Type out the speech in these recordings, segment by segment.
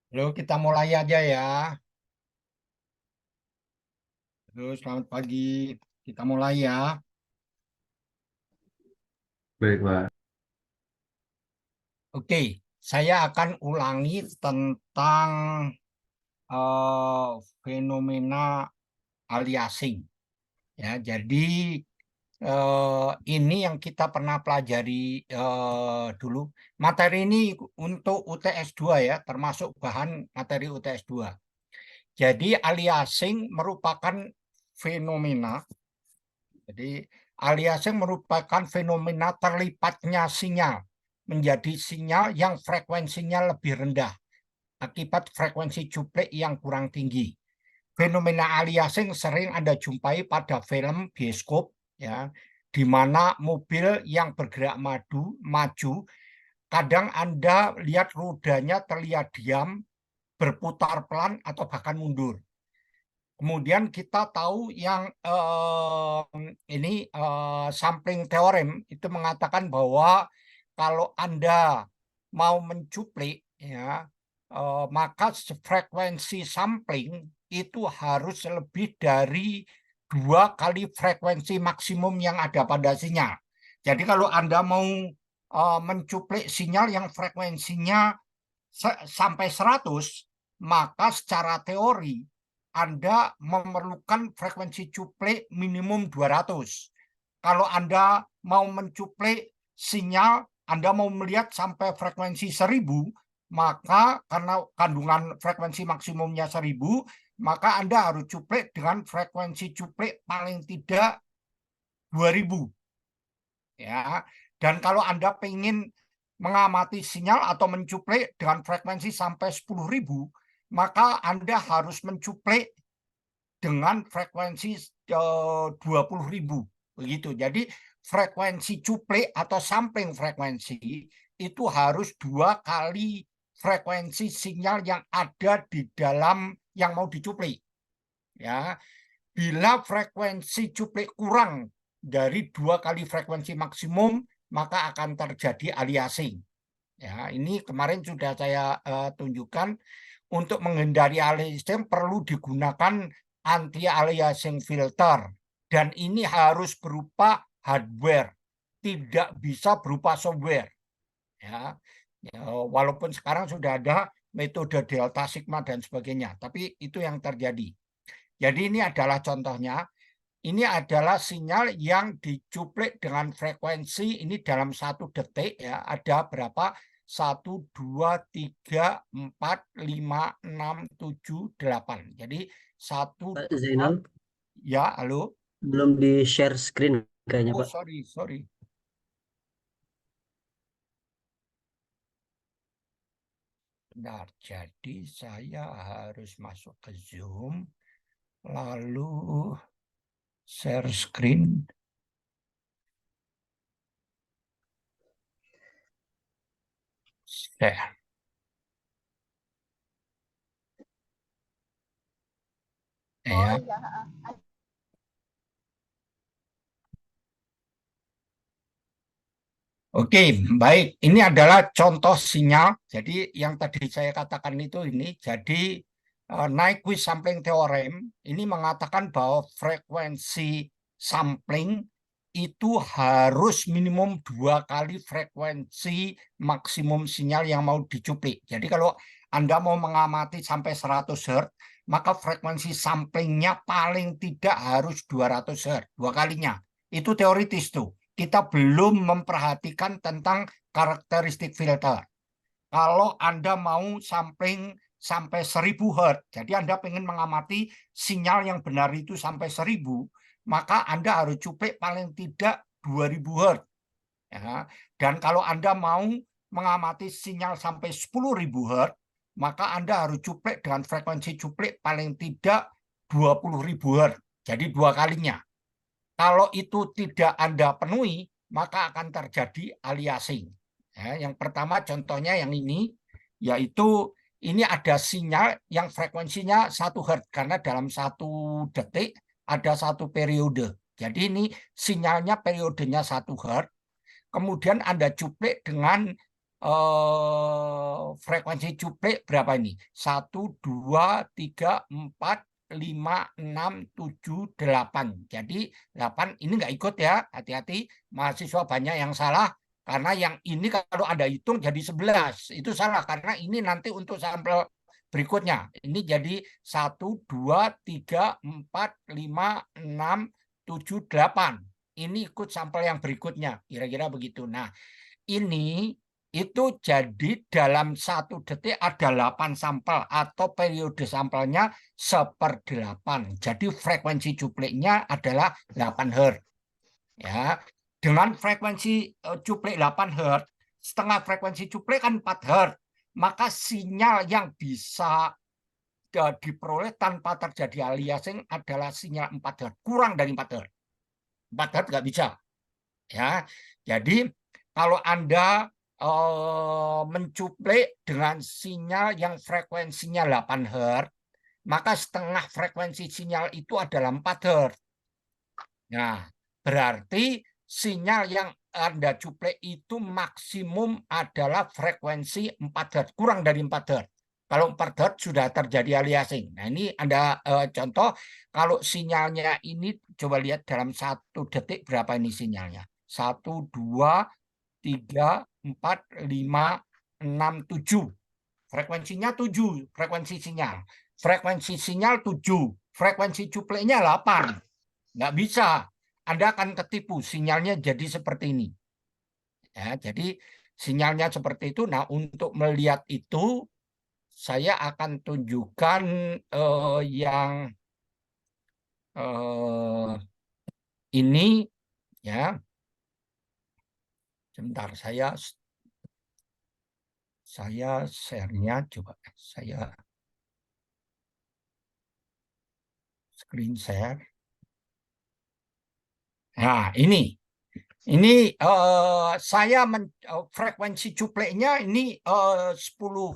Halo, kita mulai aja ya. Halo, selamat pagi. Kita mulai ya. Baik, Pak. Oke, saya akan ulangi tentang fenomena aliasing. Ya, jadi ini yang kita pernah pelajari dulu. Materi ini untuk UTS 2 ya, termasuk bahan materi UTS 2. Jadi aliasing merupakan fenomena. Jadi aliasing merupakan fenomena terlipatnya sinyal menjadi sinyal yang frekuensinya lebih rendah akibat frekuensi cuplik yang kurang tinggi. Fenomena aliasing sering Anda jumpai pada film bioskop ya, di mana mobil yang bergerak maju, kadang Anda lihat rodanya terlihat diam, berputar pelan atau bahkan mundur. Kemudian kita tahu yang ini sampling theorem itu mengatakan bahwa kalau Anda mau mencuplik ya maka frekuensi sampling itu harus lebih dari 2 kali frekuensi maksimum yang ada pada sinyal. Jadi kalau Anda mau mencuplik sinyal yang frekuensinya sampai 100, maka secara teori Anda memerlukan frekuensi cuplik minimum 200. Kalau Anda mau mencuplik sinyal, Anda mau melihat sampai frekuensi 1000, maka karena kandungan frekuensi maksimumnya 1000, maka Anda harus cuplik dengan frekuensi cuplik paling tidak 2000. Ya. Dan kalau Anda ingin mengamati sinyal atau mencuplik dengan frekuensi sampai 10.000, maka Anda harus mencuplik dengan frekuensi 20.000. Begitu. Jadi frekuensi cuplik atau sampling frekuensi itu harus 2 kali frekuensi sinyal yang ada di dalam yang mau dicuplik. Ya, bila frekuensi cuplik kurang dari 2 kali frekuensi maksimum, maka akan terjadi aliasing. Ya, ini kemarin sudah saya tunjukkan. Untuk menghindari aliasing perlu digunakan anti aliasing filter, dan ini harus berupa hardware, tidak bisa berupa software. Ya, walaupun sekarang sudah ada metode delta sigma dan sebagainya, tapi itu yang terjadi. Jadi ini adalah contohnya. Ini adalah sinyal yang dicuplik dengan frekuensi ini dalam 1 detik ya. Ada berapa? 1, 2, 3, 4, 5, 6, 7, 8. Jadi satu, Pak dua, Zainal, ya, halo. belum di share screen kayaknya, Oh, Pak. sorry. Benar. Jadi saya harus masuk ke Zoom, lalu share screen. Share. Oh Ya. iya, Oke, baik. Ini adalah contoh sinyal. Jadi yang tadi saya katakan itu ini. Jadi Nyquist sampling theorem ini mengatakan bahwa frekuensi sampling itu harus minimum 2 kali frekuensi maksimum sinyal yang mau dicuplik. Jadi kalau Anda mau mengamati sampai 100 Hz, maka frekuensi samplingnya paling tidak harus 200 Hz, 2 kalinya. Itu teoritis tuh. Kita belum memperhatikan tentang karakteristik filter. Kalau Anda mau sampling sampai 1000 Hz, jadi Anda ingin mengamati sinyal yang benar itu sampai 1000, maka Anda harus cuplik paling tidak 2000 Hz. Ya. Dan kalau Anda mau mengamati sinyal sampai 10.000 Hz, maka Anda harus cuplik dengan frekuensi cuplik paling tidak 20.000 Hz. Jadi 2 kalinya. Kalau itu tidak Anda penuhi, maka akan terjadi aliasing. Ya, yang pertama contohnya yang ini, yaitu ini ada sinyal yang frekuensinya 1 Hz, karena dalam 1 detik ada 1 periode. Jadi ini sinyalnya periodenya 1 Hz, kemudian Anda cuplik dengan frekuensi cuplek berapa ini? 1, 2, 3, 4, 5, 6, 7, 8. Jadi 8 ini nggak ikut ya, hati-hati. Mahasiswa banyak yang salah. Karena yang ini kalau Anda hitung jadi 11. Itu salah, karena ini nanti untuk sampel berikutnya. Ini jadi 1, 2, 3, 4, 5, 6, 7, 8. Ini ikut sampel yang berikutnya. Kira-kira begitu. Nah, ini itu jadi dalam 1 detik ada 8 sampel atau periode sampelnya 1/8. Jadi frekuensi cupleknya adalah 8 Hz. Ya, dengan frekuensi cuplek 8 Hz, setengah frekuensi cuplek kan 4 Hz. Maka sinyal yang bisa diperoleh tanpa terjadi aliasing adalah sinyal 4 Hz, kurang dari 4 Hz. 4 Hz nggak bisa. Ya, jadi kalau Anda mencuplek dengan sinyal yang frekuensinya 8 Hz, maka setengah frekuensi sinyal itu adalah 4 Hz. Nah, berarti sinyal yang Anda cuplek itu maksimum adalah frekuensi 4 Hz, kurang dari 4 Hz. Kalau 4 Hz sudah terjadi aliasing. Nah, ini Anda contoh, kalau sinyalnya ini coba lihat dalam 1 detik berapa ini sinyalnya. 1, 2, 3, 4, 5, 6, 7. Frekuensinya 7, frekuensi sinyal. Frekuensi sinyal 7, frekuensi cupleknya 8. Nggak bisa. Anda akan ketipu, sinyalnya jadi seperti ini. Ya, jadi sinyalnya seperti itu. Nah, untuk melihat itu, saya akan tunjukkan yang ini, ya. Sebentar, saya share-nya, coba saya screen share. Nah, ini saya frekuensi cupleknya ini 10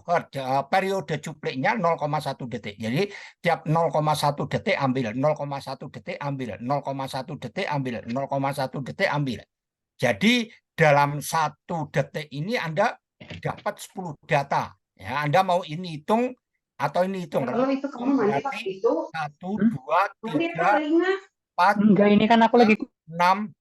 Hz, periode cupleknya 0,1 detik. Jadi tiap 0,1 detik ambil, 0,1 detik ambil, 0,1 detik ambil, 0,1 detik ambil. Jadi dalam 1 detik ini Anda dapat 10 data. Ya, Anda mau ini hitung atau ini hitung. Kalau itu kamu mandi Berarti waktu itu 1, 2, mandi 3, telinga 4, Enggak, ini kan aku lagi 6,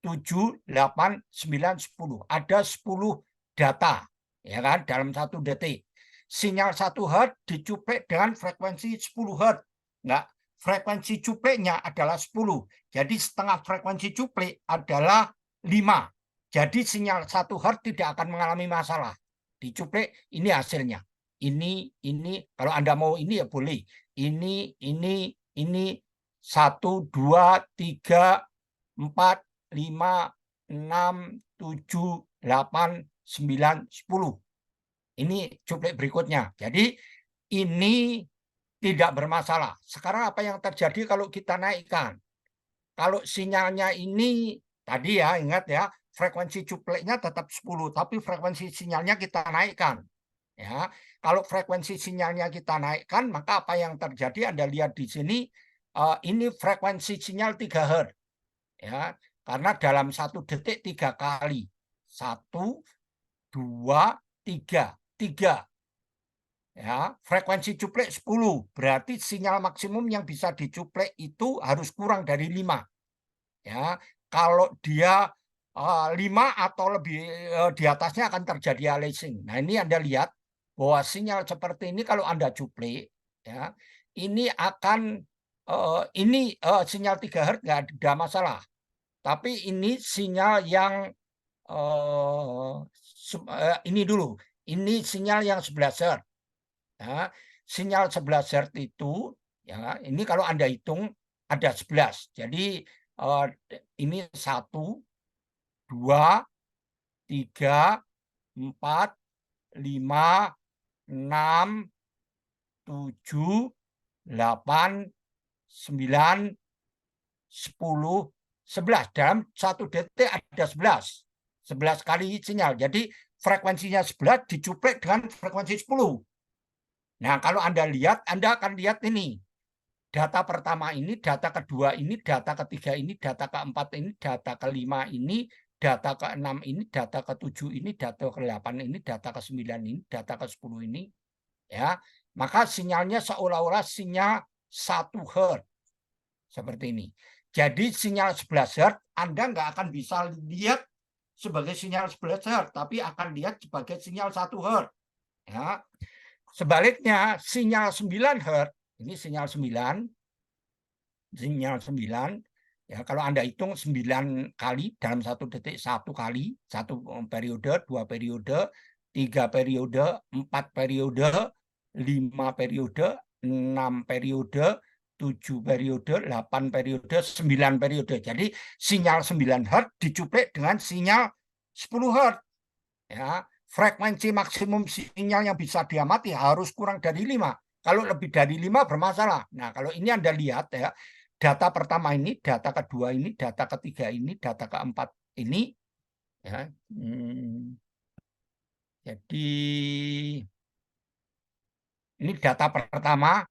7, 8, 9, 10. Ada 10 data, ya kan, dalam 1 detik. Sinyal 1 Hz dicuplek dengan frekuensi 10 Hz. Enggak, frekuensi cupleknya adalah 10. Jadi setengah frekuensi cuplek adalah 5. Jadi sinyal 1 Hz tidak akan mengalami masalah. Dicuplek, ini hasilnya. Ini, kalau Anda mau ini ya boleh. Ini, 1, 2, 3, 4, 5, 6, 7, 8, 9, 10. Ini cuplek berikutnya. Jadi ini tidak bermasalah. Sekarang apa yang terjadi kalau kita naikkan? Kalau sinyalnya ini tadi ya, ingat ya, frekuensi cupleknya tetap 10, tapi frekuensi sinyalnya kita naikkan. Ya, kalau frekuensi sinyalnya kita naikkan, maka apa yang terjadi? Anda lihat di sini, ini frekuensi sinyal 3 Hz. Ya, karena dalam 1 detik 3 kali. 1, 2, 3. 3. Ya, frekuensi cuplek 10. Berarti sinyal maksimum yang bisa dicuplek itu harus kurang dari 5. Ya, kalau dia 5 atau lebih di atasnya akan terjadi aliasing. Nah, ini Anda lihat bahwa sinyal seperti ini kalau Anda cuplek, ya, ini akan sinyal 3 Hz nggak ada masalah. Tapi ini sinyal yang ini dulu. Ini sinyal yang 11 Hz. Ya, sinyal 11 Hz itu, ya, ini kalau Anda hitung ada 11. Jadi ini 1, 2, 3, 4, 5, 6, 7, 8, 9, 10, 11. Dalam 1 detik ada 11. 11 kali sinyal. Jadi frekuensinya 11 dicuplek dengan frekuensi 10. Nah, kalau Anda lihat, Anda akan lihat ini. Data pertama ini, data kedua ini, data ketiga ini, data keempat ini, data kelima ini, data ke-6 ini, data ke-7 ini, data ke-8 ini, data ke-9 ini, data ke-10 ini, ya, maka sinyalnya seolah-olah sinyal 1 Hz seperti ini. Jadi sinyal 11 Hz Anda nggak akan bisa lihat sebagai sinyal 11 Hz, tapi akan lihat sebagai sinyal 1 Hz. Ya. Sebaliknya sinyal 9 Hz, ini sinyal 9, ya, kalau Anda hitung 9 kali dalam 1 detik, 1 kali, 1 periode, 2 periode, 3 periode, 4 periode, 5 periode, 6 periode, 7 periode, 8 periode, 9 periode. Jadi sinyal 9 Hz dicuplik dengan sinyal 10 Hz. Ya, frekuensi maksimum sinyal yang bisa diamati harus kurang dari 5. Kalau lebih dari 5 bermasalah. Nah, kalau ini Anda lihat ya, data pertama ini, data kedua ini, data ketiga ini, data keempat ini, ya. Jadi ini data pertama,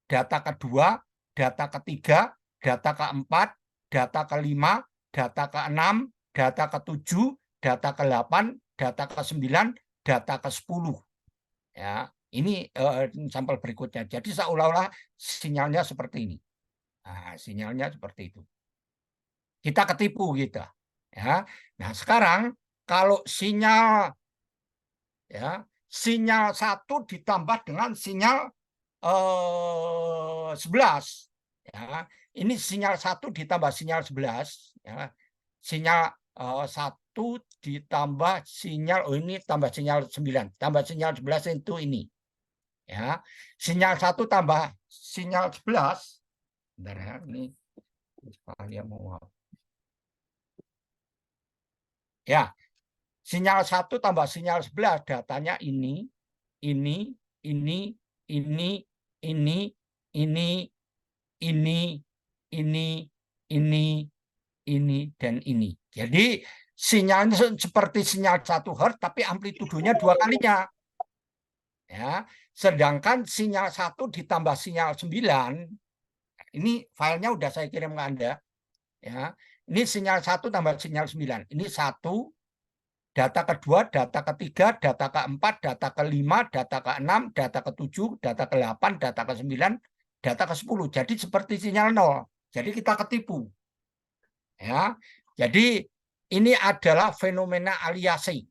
data kedua, data ketiga, data keempat, data kelima, data keenam, data ketujuh, data ke-8, data ke-9, data ke-10. Ya, ini sampel berikutnya. Jadi seolah-olah sinyalnya seperti ini. Nah, sinyalnya seperti itu. Kita ketipu kita. Ya. Nah, sekarang kalau sinyal 1 ditambah dengan sinyal 11. Ya. Ini sinyal 1 ditambah sinyal 11. Ya. Sinyal 1 ditambah sinyal, ini tambah sinyal 9. Tambah sinyal 11 itu ini. Ya. Sinyal 1 tambah sinyal 11. Bentar ya, ini dia mau apa? Ya. Sinyal 1 tambah sinyal 11 datanya ini, ini, ini, ini, ini, ini, ini, dan ini. Jadi sinyalnya seperti sinyal 1 Hz tapi amplitudonya 2 kalinya. Ya, sedangkan sinyal 1 ditambah sinyal 9, ini filenya udah saya kirim ke Anda. Ya, ini sinyal 1 tambah sinyal 9. Ini 1, data kedua, data ketiga, data keempat, data kelima, data keenam, data ketujuh, data ke-8, data ke-9, data ke-10. Jadi seperti sinyal 0. Jadi kita ketipu. Ya. Jadi ini adalah fenomena aliasing.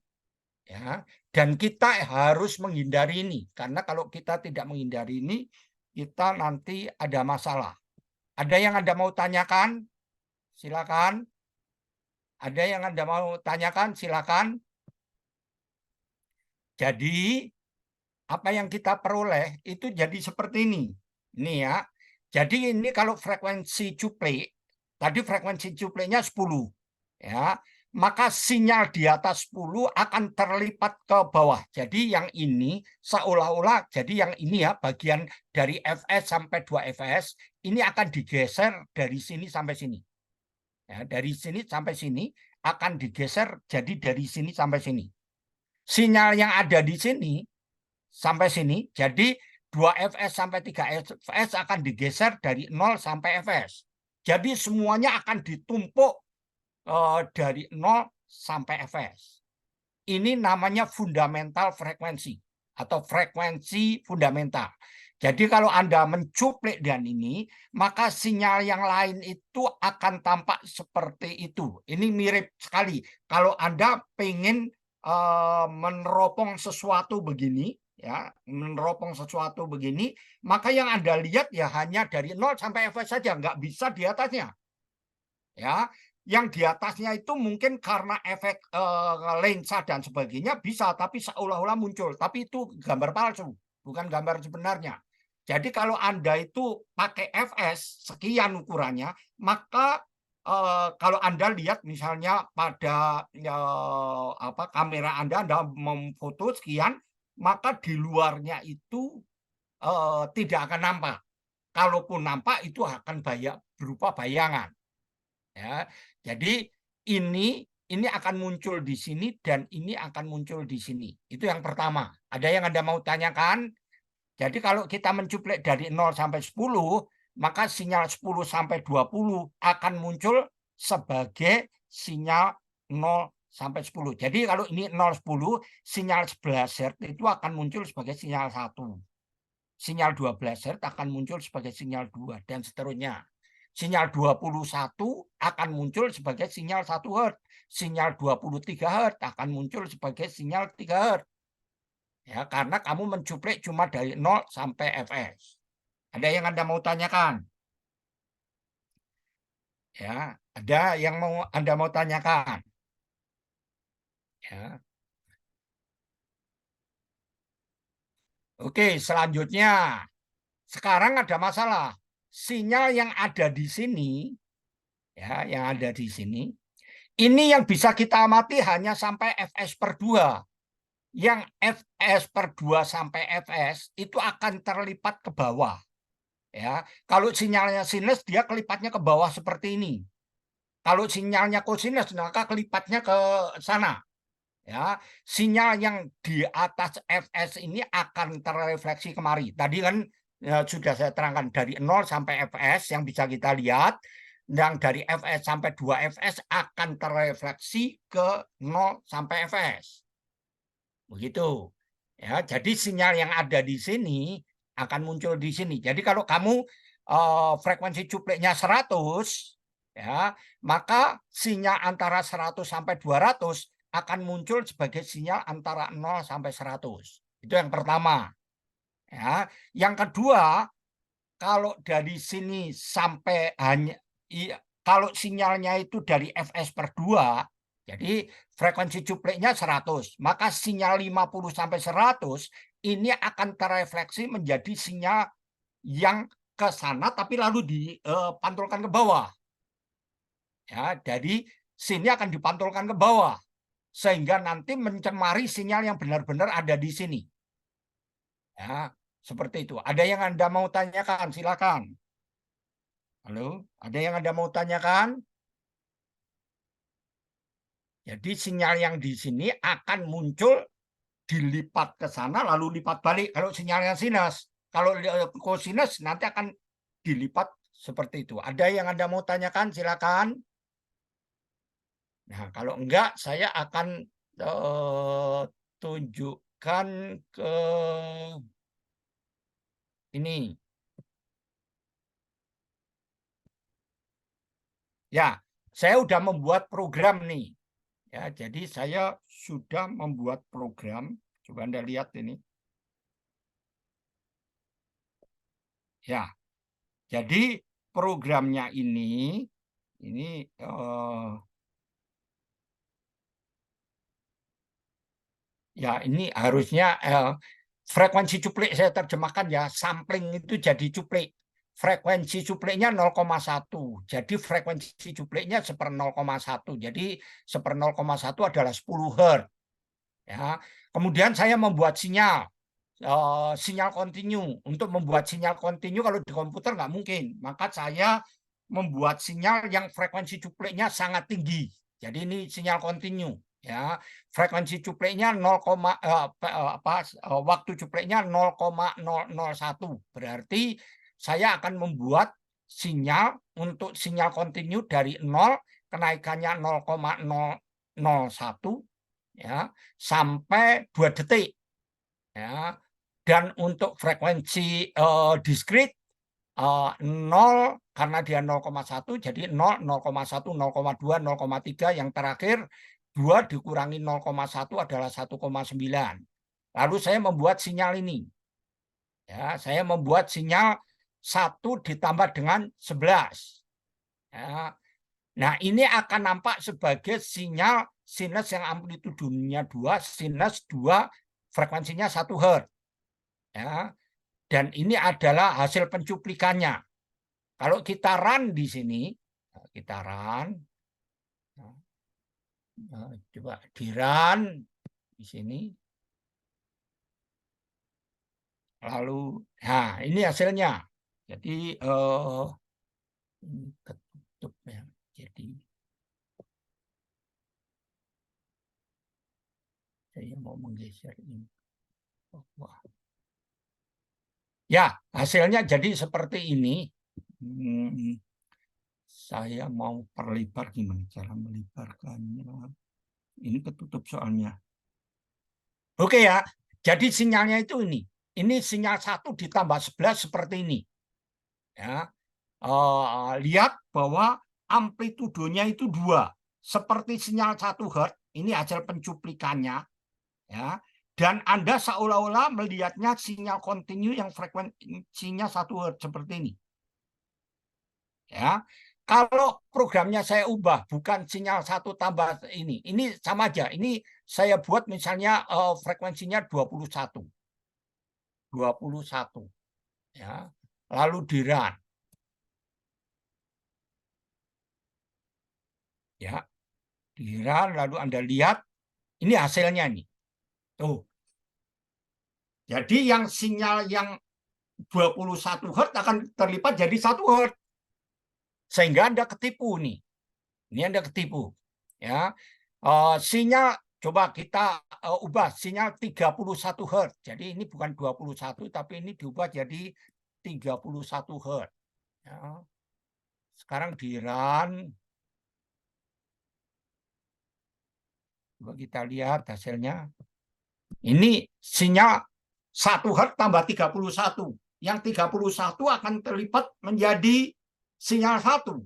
Ya. Dan kita harus menghindari ini. Karena kalau kita tidak menghindari ini, kita nanti ada masalah. Ada yang Anda mau tanyakan? Silakan. Ada yang Anda mau tanyakan? Silakan. Jadi apa yang kita peroleh itu jadi seperti ini. Ini ya. Jadi ini kalau frekuensi cuplik, tadi frekuensi cupliknya 10. Ya, maka sinyal di atas 10 akan terlipat ke bawah. Jadi yang ini seolah-olah, jadi yang ini ya, bagian dari Fs sampai 2 Fs, ini akan digeser dari sini sampai sini. Ya, dari sini sampai sini akan digeser jadi dari sini sampai sini. Sinyal yang ada di sini sampai sini, jadi 2 Fs sampai 3 Fs akan digeser dari 0 sampai Fs. Jadi semuanya akan ditumpuk dari 0 sampai Fs. Ini namanya fundamental frekuensi atau frekuensi fundamental. Jadi kalau Anda mencuplik dan ini, maka sinyal yang lain itu akan tampak seperti itu. Ini mirip sekali. Kalau Anda pengen meneropong sesuatu begini, ya, meneropong sesuatu begini, maka yang Anda lihat ya hanya dari 0 sampai Fs saja, nggak bisa di atasnya. Ya, yang di atasnya itu mungkin karena efek lensa dan sebagainya bisa, tapi seolah-olah muncul. Tapi itu gambar palsu, bukan gambar sebenarnya. Jadi kalau Anda itu pakai Fs sekian ukurannya, maka kalau Anda lihat misalnya pada kamera Anda memfoto sekian, maka di luarnya itu tidak akan nampak. Kalaupun nampak itu akan berupa bayangan. Ya, jadi ini akan muncul di sini dan ini akan muncul di sini. Itu yang pertama. Ada yang Anda mau tanyakan? Jadi kalau kita mencuplik dari 0 sampai 10, maka sinyal 10 sampai 20 akan muncul sebagai sinyal 0 sampai 10. Jadi kalau ini 0, 10, sinyal 11 Hz itu akan muncul sebagai sinyal 1. Sinyal 12 Hz akan muncul sebagai sinyal 2, dan seterusnya. Sinyal 21 akan muncul sebagai sinyal 1 Hz. Sinyal 23 Hz akan muncul sebagai sinyal 3 Hz. Ya, karena kamu mencuplek cuma dari 0 sampai Fs. Ada yang Anda mau tanyakan? Ya, ada yang Anda mau tanyakan? Ya. Oke, selanjutnya. Sekarang ada masalah. Sinyal yang ada di sini, ya, yang ada di sini, ini yang bisa kita amati hanya sampai Fs per 2. Yang Fs per 2 sampai Fs itu akan terlipat ke bawah. Ya, kalau sinyalnya sinus dia kelipatnya ke bawah seperti ini. Kalau sinyalnya kosinus maka kelipatnya ke sana. Ya, sinyal yang di atas Fs ini akan terrefleksi kemari. Tadi kan ya, sudah saya terangkan dari 0 sampai Fs yang bisa kita lihat, yang dari Fs sampai 2 Fs akan terrefleksi ke 0 sampai Fs. Begitu. Ya, jadi sinyal yang ada di sini akan muncul di sini. Jadi kalau kamu frekuensi cupleknya 100, ya, maka sinyal antara 100 sampai 200 akan muncul sebagai sinyal antara 0 sampai 100. Itu yang pertama. Ya, yang kedua, kalau dari sini sampai kalau sinyalnya itu dari Fs per 2, jadi frekuensi cupleknya 100, maka sinyal 50 sampai 100 ini akan terrefleksi menjadi sinyal yang ke sana tapi lalu dipantulkan ke bawah. Ya, jadi sini akan dipantulkan ke bawah sehingga nanti mencemari sinyal yang benar-benar ada di sini. Ya, seperti itu. Ada yang Anda mau tanyakan? Silakan. Halo, ada yang Anda mau tanyakan? Jadi sinyal yang di sini akan muncul dilipat ke sana lalu lipat balik. Kalau sinyalnya sinus, kalau kosinus nanti akan dilipat seperti itu. Ada yang Anda mau tanyakan? Silakan. Nah, kalau enggak saya akan tunjukkan ke ini. Ya, saya sudah membuat program nih. Ya, jadi saya sudah membuat program. Coba Anda lihat ini. Ya, jadi programnya ini ya ini harusnya frekuensi cuplik saya terjemahkan ya, sampling itu jadi cuplik. Frekuensi cupleknya 0,1. Jadi frekuensi cupliknya 1/0,1. Jadi 1/0,1 adalah 10 Hz. Ya. Kemudian saya membuat sinyal. Sinyal kontinu. Untuk membuat sinyal kontinu kalau di komputer nggak mungkin. Maka saya membuat sinyal yang frekuensi cupleknya sangat tinggi. Jadi ini sinyal kontinu. Ya, frekuensi cupleknya 0, waktu cupleknya 0,001. Berarti saya akan membuat sinyal untuk sinyal kontinu dari 0 kenaikannya 0,001 ya sampai 2 detik ya. Dan untuk frekuensi diskrit 0 karena dia 0,1 jadi 0, 0,1, 0,2, 0,3 yang terakhir 2 dikurangi 0,1 adalah 1,9. Lalu saya membuat sinyal ini. Ya, saya membuat sinyal 1 ditambah dengan 11. Ya. Nah, ini akan nampak sebagai sinyal sinus yang amplitudenya 2, sinus 2, frekuensinya 1 Hz. Ya. Dan ini adalah hasil pencuplikannya. Kalau kita run di sini, kita run, coba di run di sini, lalu, nah ini hasilnya. Jadi ini ketutup ya. Jadi saya mau menggeser ini. Wah. Ya, hasilnya jadi seperti ini. Saya mau perlebar, gimana cara melebarkannya? Ini ketutup soalnya. Oke ya, jadi sinyalnya itu ini. Ini sinyal 1 ditambah 11 seperti ini. Ya, lihat bahwa amplitudonya itu 2. Seperti sinyal 1 Hz, ini hasil pencuplikannya. Ya, dan Anda seolah-olah melihatnya sinyal kontinu yang frekuensinya 1 Hz seperti ini. Ya, kalau programnya saya ubah, bukan sinyal 1 tambah ini sama aja. Ini saya buat misalnya frekuensinya 21. 21. Ya, lalu di run. Ya, di run, lalu Anda lihat, ini hasilnya nih. Tuh. Jadi yang sinyal yang 21 Hz akan terlipat jadi 1 Hz. Sehingga Anda ketipu nih. Ini Anda ketipu. Ya. Sinyal coba kita ubah sinyal 31 Hz. Jadi ini bukan 21 tapi ini diubah jadi 31 Hz. Ya. Sekarang di run. Coba kita lihat hasilnya. Ini sinyal 1 Hz tambah 31. Yang 31 akan terlipat menjadi sinyal 1.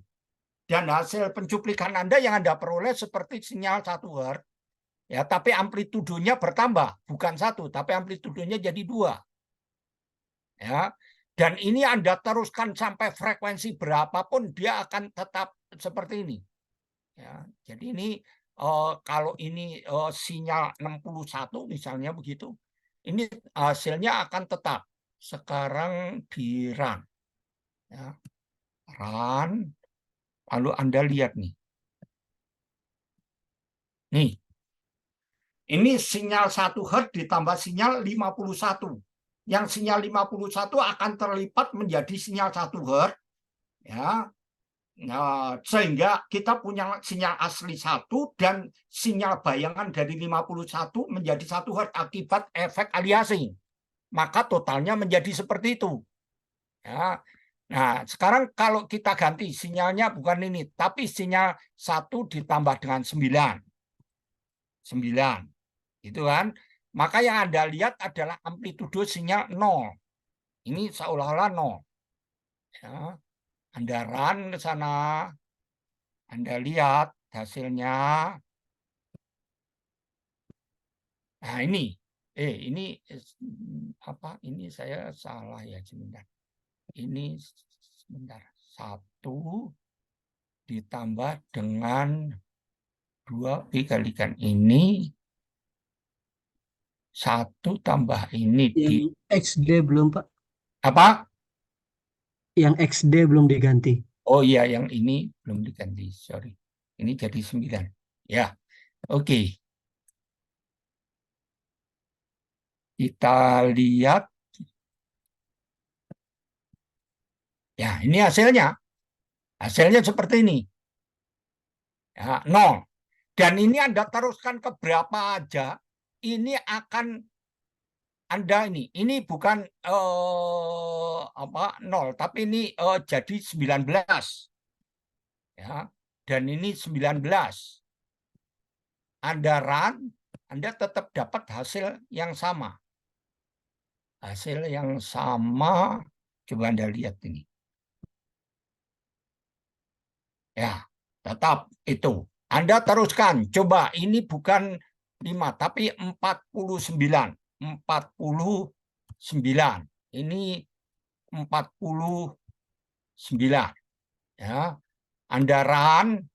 Dan hasil pencuplikan Anda yang Anda peroleh seperti sinyal 1 Hz. Ya, tapi amplitudonya bertambah, bukan 1, tapi amplitudonya jadi 2. Ya. Dan ini Anda teruskan sampai frekuensi berapapun dia akan tetap seperti ini. Ya, jadi ini kalau ini sinyal 61 misalnya begitu, ini hasilnya akan tetap. Sekarang di run. Ya. Run, lalu Anda lihat nih. Nih, ini sinyal 1 Hz ditambah sinyal 51. Yang sinyal 51 akan terlipat menjadi sinyal 1 Hz. Ya. Nah, sehingga kita punya sinyal asli 1 dan sinyal bayangan dari 51 menjadi 1 Hz akibat efek aliasing. Maka totalnya menjadi seperti itu. Ya. Nah, sekarang kalau kita ganti sinyalnya bukan ini, tapi sinyal 1 ditambah dengan 9. 9. Itu kan? Maka yang Anda lihat adalah amplitudo sinyal 0. Ini seolah-olah 0. Ya. Anda run ke sana, Anda lihat hasilnya. Nah, ini apa? Ini saya salah ya, sebentar. Ini sebentar. 1 ditambah dengan 2 dikalikan ini 1 tambah ini di Yang XD belum, Pak. apa? Yang XD belum diganti. Oh iya, yang ini belum diganti, sorry. Ini jadi 9. Ya, oke. Kita lihat. Ya, ini hasilnya. Hasilnya seperti ini. Ya, 0. Dan ini Anda teruskan ke berapa aja, ini akan Anda ini bukan 0, tapi ini jadi 19. Ya, dan ini 19. Anda run, Anda tetap dapat hasil yang sama. Hasil yang sama, coba Anda lihat ini. Ya, tetap itu. Anda teruskan, coba ini bukan 5, tapi 49. 49. Ini 49. Ya. Anda run,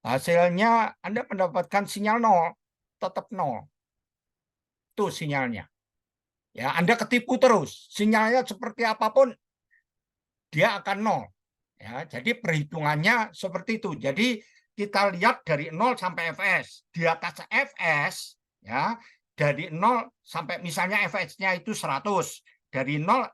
hasilnya Anda mendapatkan sinyal 0, tetap 0. Itu sinyalnya. Ya, Anda ketipu terus. Sinyalnya seperti apapun dia akan 0. Ya, jadi perhitungannya seperti itu. Jadi kita lihat dari 0 sampai Fs. Di atas Fs, ya, dari 0 sampai misalnya Fs-nya itu 100. Dari 0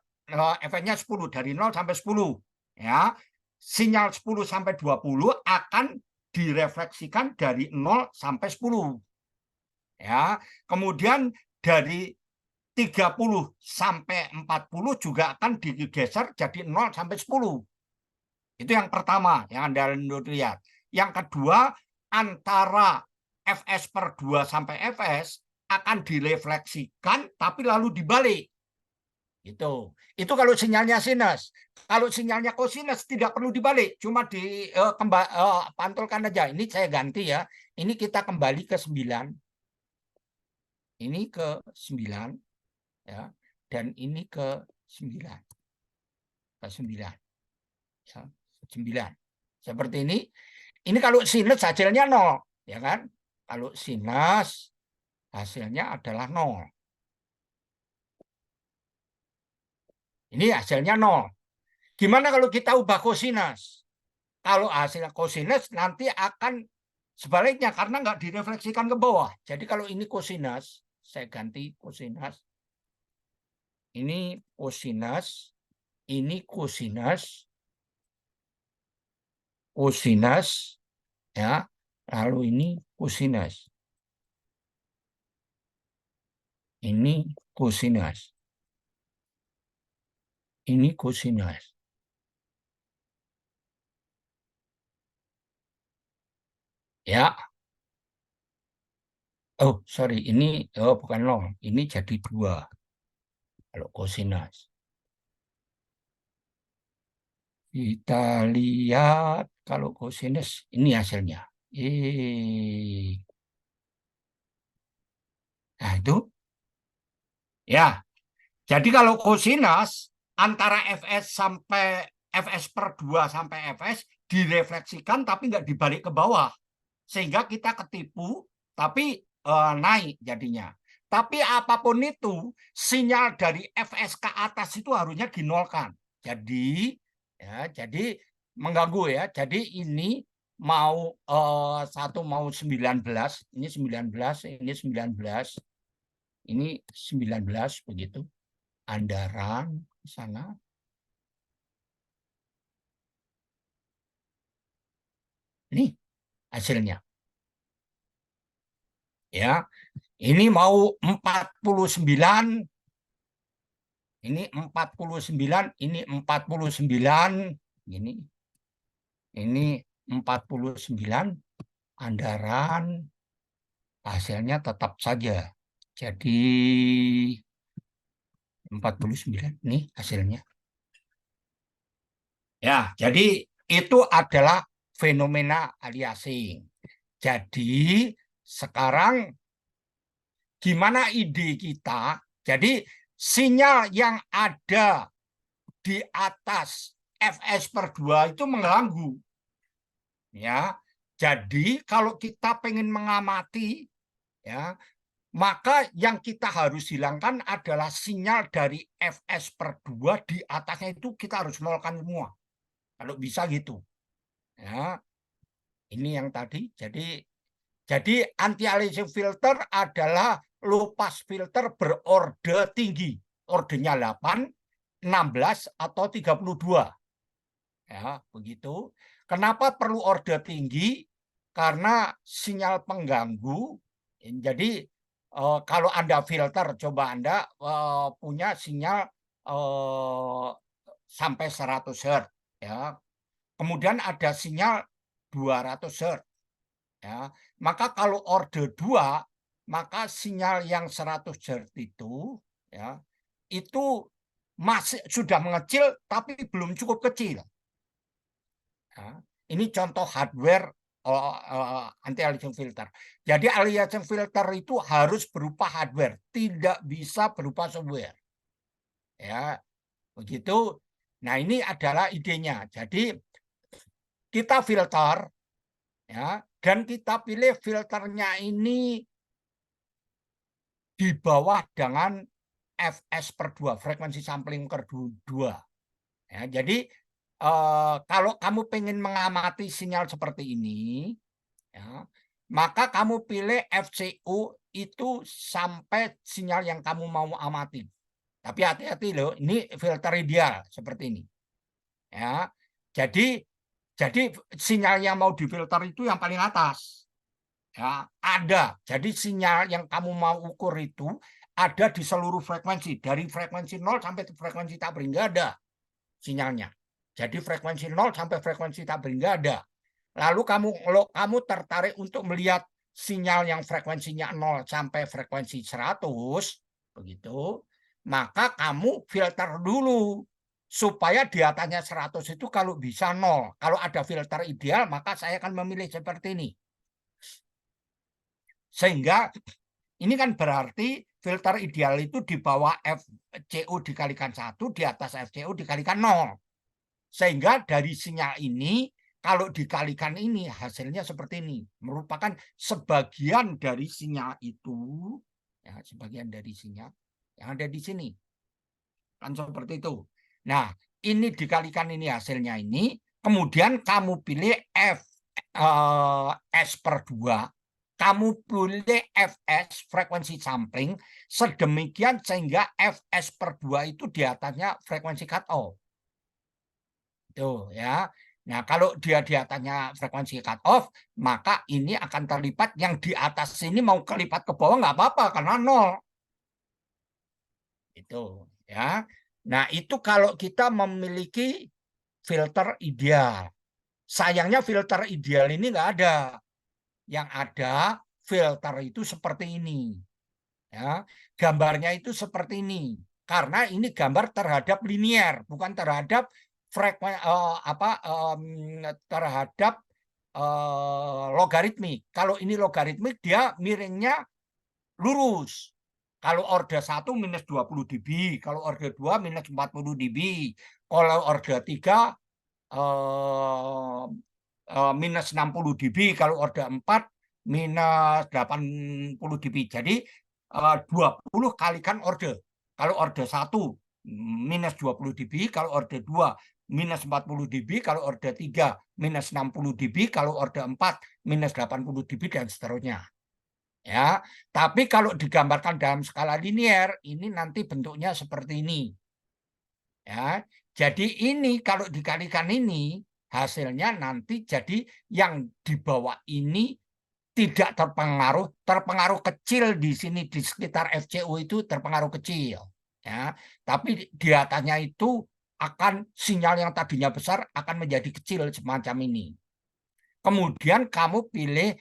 Fs-nya 10, dari 0 sampai 10. Ya. Sinyal 10 sampai 20 akan direfleksikan dari 0 sampai 10. Ya. Kemudian dari 30 sampai 40 juga akan digeser jadi 0 sampai 10. Itu yang pertama yang Anda lihat. Yang kedua, antara Fs per 2 sampai Fs akan direfleksikan tapi lalu dibalik. Itu kalau sinyalnya sinus. Kalau sinyalnya kosinus tidak perlu dibalik, cuma pantulkan aja. Ini saya ganti ya. Ini kita kembali ke 9. Ini ke 9 ya. Dan ini ke 9. Ke 9. Ya, 9. Seperti ini. Ini kalau sinus hasilnya 0, ya kan? Kalau sinus hasilnya adalah 0. Ini hasilnya 0. Gimana kalau kita ubah kosinus? Kalau hasilnya kosinus nanti akan sebaliknya karena nggak direfleksikan ke bawah. Jadi kalau ini kosinus, saya ganti kosinus. Ini kosinus, ini kosinus, kosinus, ya. Lalu ini kosinus. Ini kosinus. Ini kosinus. Ya. Oh, sorry. Ini bukan 0. Ini jadi 2. Kalau kosinus. Kita lihat kalau kosinus. Ini hasilnya. Nah, itu. Ya. Jadi kalau kosinus antara Fs sampai Fs per 2 sampai Fs direfleksikan tapi nggak dibalik ke bawah. Sehingga kita ketipu tapi naik jadinya. Tapi apapun itu, sinyal dari Fs ke atas itu harusnya dinolkan. Jadi mengganggu ya. Jadi ini mau 1 mau 19, ini 19, ini 19, ini 19 begitu. Andaran ke sana. Ini hasilnya. Ya, ini mau 49. Ini 49, ini 49, ini 49 andaran hasilnya tetap saja. Jadi 49 nih hasilnya. Ya, jadi itu adalah fenomena aliasing. Jadi sekarang gimana ide kita? Jadi sinyal yang ada di atas Fs per 2 itu mengganggu. Ya, jadi kalau kita pengen mengamati, ya, maka yang kita harus hilangkan adalah sinyal dari Fs per 2 di atasnya itu kita harus nolkan semua. Kalau bisa gitu. Ya, ini yang tadi. Jadi anti-aliasing filter adalah low pass filter berorde tinggi. Ordenya 8, 16 atau 32. Ya, begitu. Kenapa perlu orde tinggi? Karena sinyal pengganggu. Jadi kalau Anda filter, coba Anda punya sinyal sampai 100 Hz, ya. Kemudian ada sinyal 200 Hz. Ya, maka kalau orde 2, maka sinyal yang 100 Hz itu, ya, itu masih sudah mengecil tapi belum cukup kecil. Ya, ini contoh hardware anti-aliasing filter. Jadi aliasing filter itu harus berupa hardware, tidak bisa berupa software. Ya, begitu. Nah, ini adalah idenya. Jadi kita filter, ya, dan kita pilih filternya ini di bawah dengan Fs per 2, frekuensi sampling per 2. Ya, jadi kalau kamu pengen mengamati sinyal seperti ini, ya, maka kamu pilih FCU itu sampai sinyal yang kamu mau amati. Tapi hati-hati loh, ini filter ideal seperti ini. Ya, jadi sinyal yang mau difilter itu yang paling atas. Ya, ada. Jadi sinyal yang kamu mau ukur itu ada di seluruh frekuensi. Dari frekuensi 0 sampai frekuensi tabring. Nggak ada sinyalnya. Jadi frekuensi 0 sampai frekuensi tak bernilai ada. Lalu kamu tertarik untuk melihat sinyal yang frekuensinya 0 sampai frekuensi 100, begitu, maka kamu filter dulu supaya di atasnya 100 itu kalau bisa 0. Kalau ada filter ideal, maka saya akan memilih seperti ini. Sehingga ini kan berarti filter ideal itu di bawah FCU dikalikan 1, di atas FCU dikalikan 0. Sehingga dari sinyal ini, kalau dikalikan ini, hasilnya seperti ini. Merupakan sebagian dari sinyal itu, ya, sebagian dari sinyal yang ada di sini. Kan seperti itu. Nah, ini dikalikan ini hasilnya ini, kemudian kamu pilih S per 2, kamu pilih Fs, frekuensi sampling, sedemikian sehingga Fs per 2 itu di atasnya frekuensi cut off. Itu ya. Nah, kalau dia di atasnya frekuensi cut off, maka ini akan terlipat, yang di atas sini mau kelipat ke bawah nggak apa-apa karena 0. Itu ya. Nah, itu kalau kita memiliki filter ideal. Sayangnya filter ideal ini nggak ada. Yang ada filter itu seperti ini. Ya, gambarnya itu seperti ini. Karena ini gambar terhadap linier, bukan terhadap terhadap logaritmik. Kalau ini logaritmik, dia miringnya lurus. Kalau orde 1 minus 20 dB, kalau orde 2 minus 40 dB, kalau orde 3 minus 60 dB, kalau orde 4 minus 80 dB. Jadi 20 kalikan orde. Kalau orde 1 minus 20 dB, kalau orde 2 minus 40 dB, kalau orde 3 minus 60 dB, kalau orde 4 minus 80 dB, dan seterusnya. Ya, tapi kalau digambarkan dalam skala linier, ini nanti bentuknya seperti ini. Ya, jadi ini kalau dikalikan ini, hasilnya nanti jadi yang di bawah ini tidak terpengaruh kecil di sini, di sekitar FCU itu terpengaruh kecil. Ya, tapi di atasnya itu akan sinyal yang tadinya besar akan menjadi kecil semacam ini. Kemudian kamu pilih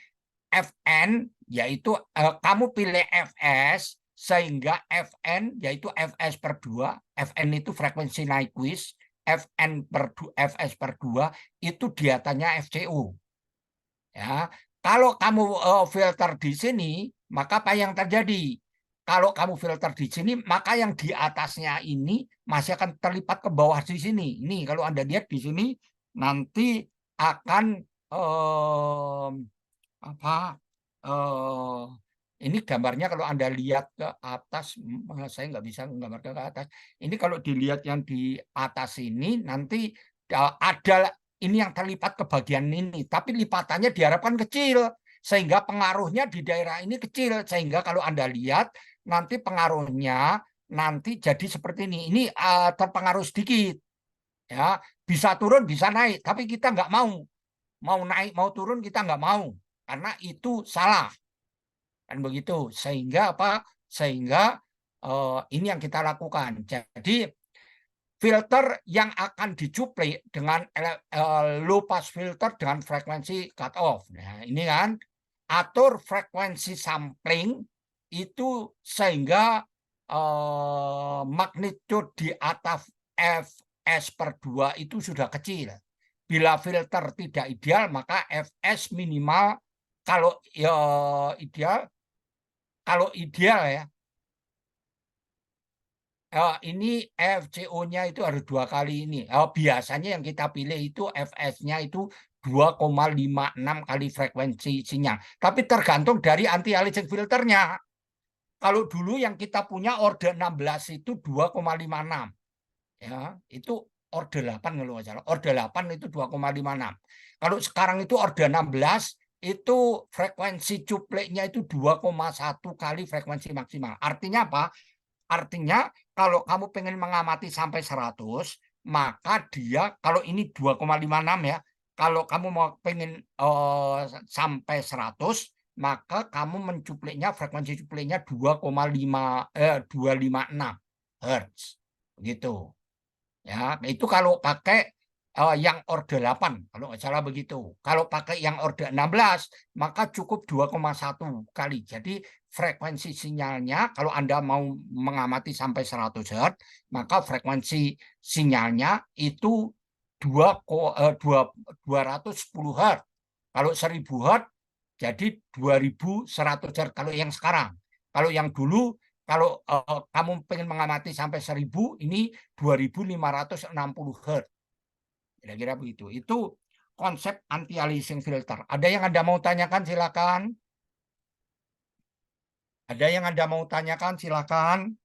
Fn, yaitu kamu pilih Fs, sehingga Fn yaitu Fs per 2, Fn itu frekuensi Nyquist, Fs per 2 itu di atasnya FCU. Ya, kalau kamu filter di sini, maka apa yang terjadi? Kalau kamu filter di sini, maka yang di atasnya ini masih akan terlipat ke bawah di sini. Ini kalau Anda lihat di sini nanti akan ini gambarnya kalau Anda lihat ke atas, saya nggak bisa menggambarkan ke atas. Ini kalau dilihat yang di atas ini nanti ada ini yang terlipat ke bagian ini, tapi lipatannya diharapkan kecil sehingga pengaruhnya di daerah ini kecil, sehingga kalau Anda lihat nanti pengaruhnya nanti jadi seperti ini. Ini terpengaruh sedikit, ya, bisa turun bisa naik, tapi kita nggak mau naik mau turun kita nggak mau karena itu salah, kan begitu. Sehingga apa? Sehingga ini yang kita lakukan. Jadi filter yang akan dicuplik dengan low pass filter dengan frekuensi cut off. Nah, ini kan atur frekuensi sampling itu sehingga magnitude di atas Fs per 2 itu sudah kecil. Bila filter tidak ideal, maka Fs minimal kalau ideal ya, ini FCO-nya itu harus 2 kali ini. Biasanya yang kita pilih itu Fs-nya itu 2,56 kali frekuensi sinyal. Tapi tergantung dari anti-aliasing filternya. Kalau dulu yang kita punya orde 16 itu 2,56. Ya, itu orde 8 kalau nggak salah. Orde 8 itu 2,56. Kalau sekarang itu orde 16 itu frekuensi cupliknya itu 2,1 kali frekuensi maksimal. Artinya apa? Artinya kalau kamu pengen mengamati sampai 100, maka dia kalau ini 2,56 ya. Kalau kamu mau pengen sampai 100, maka kamu mencupliknya frekuensi cupliknya 2,256 Hz. Begitu. Ya, itu kalau pakai yang order 8 kalau nggak salah begitu. Kalau pakai yang order 16 maka cukup 2,1 kali. Jadi frekuensi sinyalnya kalau Anda mau mengamati sampai 100 Hz maka frekuensi sinyalnya itu 210 Hz. Kalau 1000 Hz jadi 2100 Hz kalau yang sekarang. Kalau yang dulu kalau kamu pengen mengamati sampai 1000 ini 2560 Hz. Kira-kira begitu. Itu konsep anti-aliasing filter. Ada yang Anda mau tanyakan silakan. Ada yang Anda mau tanyakan silakan.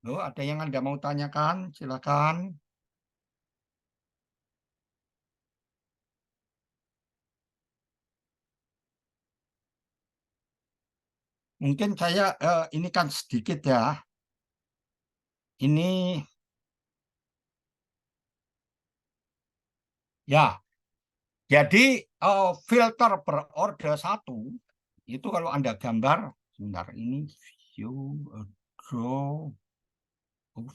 Loh, ada yang Anda mau tanyakan silakan. Mungkin saya ini kan sedikit ya. Ini ya. Jadi filter per order 1 itu kalau Anda gambar, sebentar ini view draw,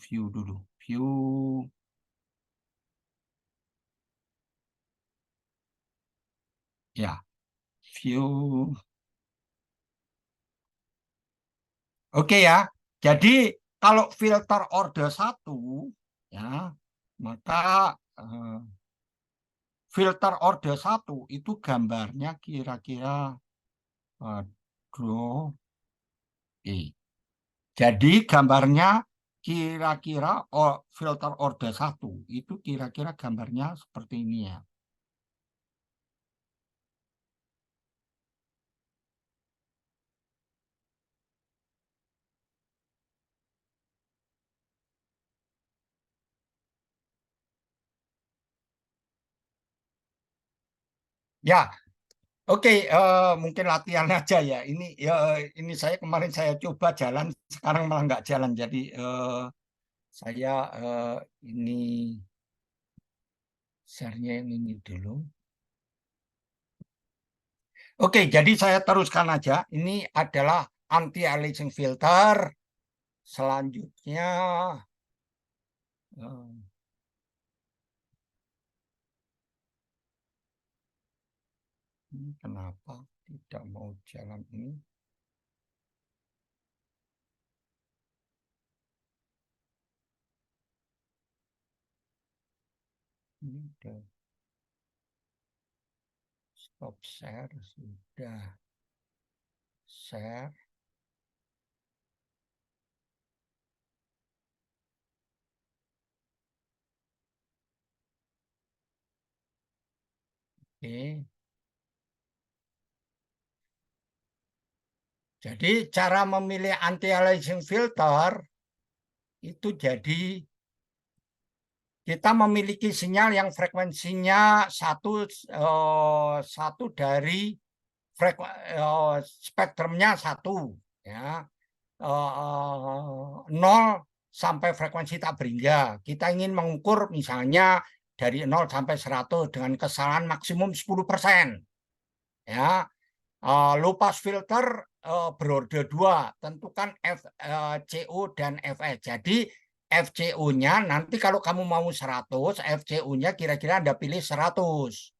view dulu, view ya, view. Oke ya. Jadi kalau filter order 1 ya, maka filter order 1 itu gambarnya kira-kira draw. Jadi gambarnya kira-kira filter order 1 itu kira-kira gambarnya seperti ini ya. Ya, oke, mungkin latihan aja ya. Ini saya kemarin saya coba jalan, sekarang malah nggak jalan. Jadi saya ini share-nya yang ini dulu. Oke, jadi saya teruskan aja. Ini adalah anti-aliasing filter. Selanjutnya, ini kenapa tidak mau jalan ini? Ini udah stop share, sudah share. Oke. Jadi cara memilih anti-aliasing filter itu jadi kita memiliki sinyal yang frekuensinya satu dari spektrumnya 1 ya. 0 sampai frekuensi tak berhingga. Kita ingin mengukur misalnya dari 0 sampai 100 dengan kesalahan maksimum 10%. Ya. Low pass filter berorder 2, tentukan FCO dan FS. Jadi FCO-nya nanti kalau kamu mau 100, FCO-nya kira-kira Anda pilih 100.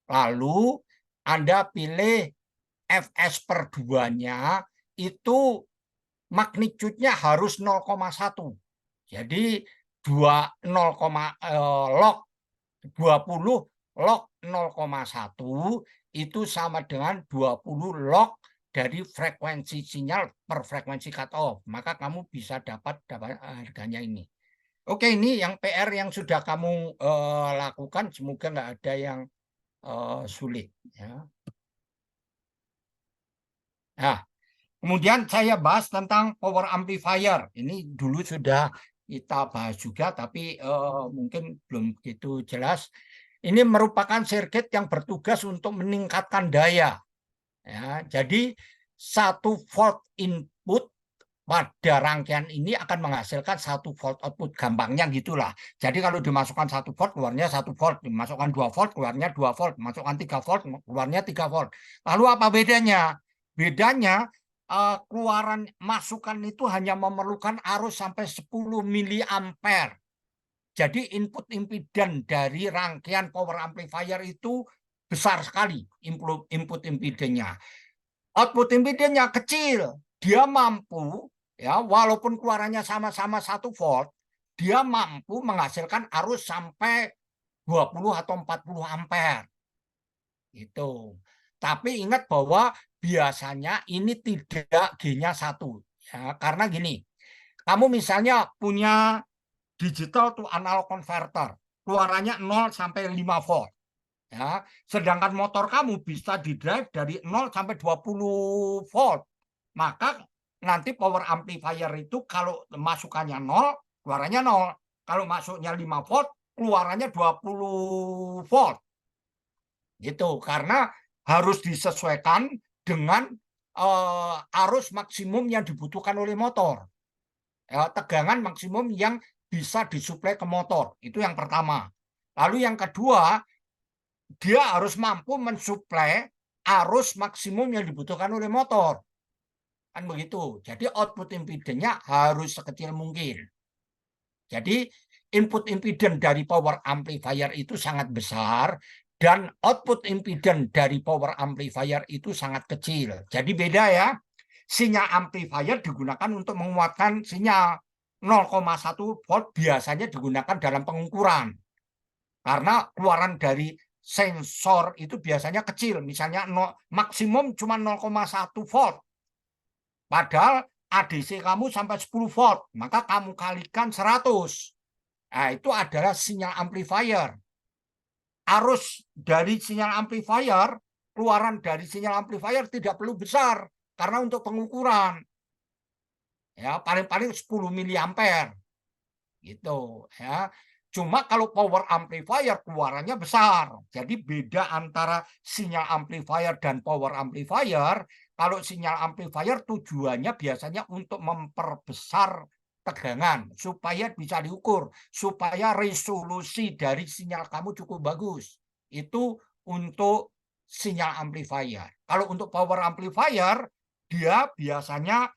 Lalu Anda pilih FS per 2-nya itu magnitude-nya harus 0,1. Jadi 20 log 20 log 0,1 itu sama dengan 20 log dari frekuensi sinyal per frekuensi cutoff. Maka kamu bisa dapat harganya ini. Oke, ini yang PR yang sudah kamu lakukan. Semoga nggak ada yang sulit. Ya. Nah, kemudian saya bahas tentang power amplifier. Ini dulu sudah kita bahas juga, tapi mungkin belum begitu jelas. Ini merupakan sirkuit yang bertugas untuk meningkatkan daya. Ya, jadi 1 volt input pada rangkaian ini akan menghasilkan 1 volt output. Gampangnya gitulah. Jadi kalau dimasukkan 1 volt, keluarnya 1 volt. Dimasukkan 2 volt, keluarnya 2 volt. Masukkan 3 volt, keluarnya 3 volt. Lalu apa bedanya? Bedanya keluaran masukan itu hanya memerlukan arus sampai 10 miliampere. Jadi input impidan dari rangkaian power amplifier itu besar sekali input impidannya. Output impidannya kecil, dia mampu ya walaupun keluarannya sama-sama 1 volt, dia mampu menghasilkan arus sampai 20 atau 40 ampere. Itu. Tapi ingat bahwa biasanya ini tidak G-nya 1 ya, karena gini. Kamu misalnya punya digital to analog converter, keluarannya 0 sampai 5 volt. Ya, sedangkan motor kamu bisa didrive dari 0 sampai 20 volt. Maka nanti power amplifier itu kalau masukannya 0, keluarannya 0. Kalau masuknya 5 volt, keluarannya 20 volt. Gitu, karena harus disesuaikan dengan arus maksimum yang dibutuhkan oleh motor. Ya, tegangan maksimum yang bisa disuplai ke motor. Itu yang pertama. Lalu yang kedua, dia harus mampu mensuplai arus maksimum yang dibutuhkan oleh motor. Kan begitu. Jadi output impidannya harus sekecil mungkin. Jadi input impidan dari power amplifier itu sangat besar dan output impidan dari power amplifier itu sangat kecil. Jadi beda ya. Sinyal amplifier digunakan untuk menguatkan sinyal. 0,1 volt biasanya digunakan dalam pengukuran. Karena keluaran dari sensor itu biasanya kecil, misalnya maksimum cuma 0,1 volt. Padahal ADC kamu sampai 10 volt, maka kamu kalikan 100. Nah, itu adalah sinyal amplifier. Arus dari sinyal amplifier, keluaran dari sinyal amplifier tidak perlu besar karena untuk pengukuran. Ya, paling-paling 10 miliampere. Gitu, ya. Cuma kalau power amplifier keluarannya besar. Jadi beda antara sinyal amplifier dan power amplifier. Kalau sinyal amplifier tujuannya biasanya untuk memperbesar tegangan supaya bisa diukur, supaya resolusi dari sinyal kamu cukup bagus. Itu untuk sinyal amplifier. Kalau untuk power amplifier, dia biasanya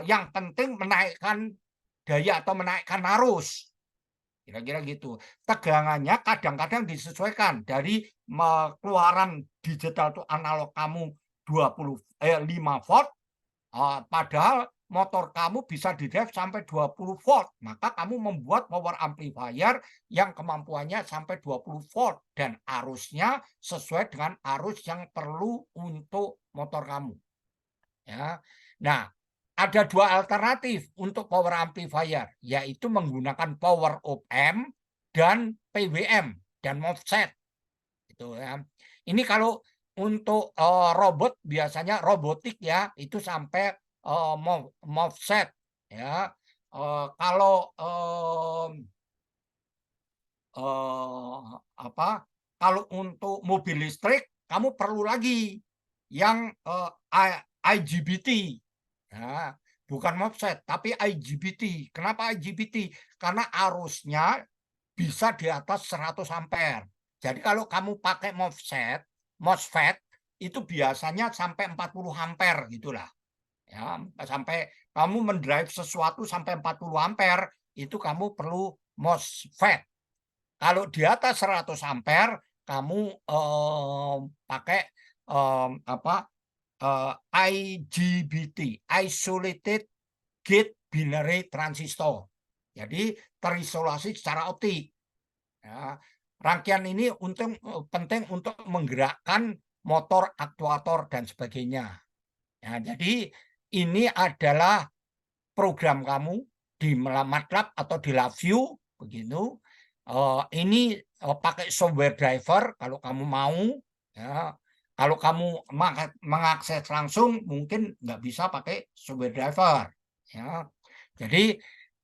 yang penting menaikkan daya atau menaikkan arus. Kira-kira gitu. Tegangannya kadang-kadang disesuaikan dari keluaran digital to analog kamu 5 volt, padahal motor kamu bisa didrive sampai 20 volt. Maka kamu membuat power amplifier yang kemampuannya sampai 20 volt dan arusnya sesuai dengan arus yang perlu untuk motor kamu. Ya. Nah, ada 2 alternatif untuk power amplifier, yaitu menggunakan power op-amp dan PWM dan MOSFET. Itu ya. Ini kalau untuk robot biasanya robotik ya, itu sampai MOSFET ya. Kalau kalau untuk mobil listrik kamu perlu lagi yang IGBT. Ya, bukan MOSFET, tapi IGBT. Kenapa IGBT? Karena arusnya bisa di atas 100 ampere. Jadi kalau kamu pakai MOSFET itu biasanya sampai 40 ampere gitulah. Ya, sampai kamu mendrive sesuatu sampai 40 ampere itu kamu perlu MOSFET. Kalau di atas 100 ampere kamu pakai IGBT, Isolated Gate Binary Transistor. Jadi terisolasi secara optik. Ya, rangkaian ini penting untuk menggerakkan motor, aktuator dan sebagainya. Ya, jadi ini adalah program kamu di MATLAB atau di LabVIEW begitu. Ini pakai software driver kalau kamu mau. Ya, kalau kamu mengakses langsung mungkin nggak bisa pakai software driver. Ya, jadi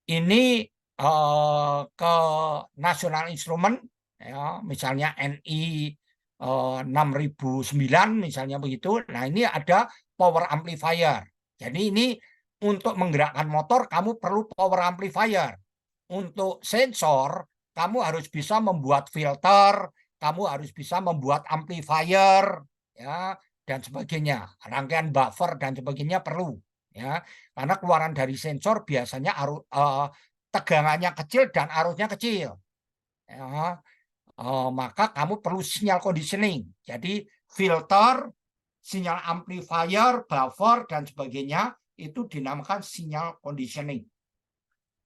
ini ke National Instrument, ya, misalnya NI 6009 misalnya begitu. Nah ini ada power amplifier. Jadi ini untuk menggerakkan motor kamu perlu power amplifier. Untuk sensor kamu harus bisa membuat filter, kamu harus bisa membuat amplifier, ya, dan sebagainya, rangkaian buffer dan sebagainya perlu, ya, karena keluaran dari sensor biasanya tegangannya kecil dan arusnya kecil, ya. Maka kamu perlu sinyal conditioning. Jadi filter, sinyal amplifier, buffer dan sebagainya itu dinamakan sinyal conditioning.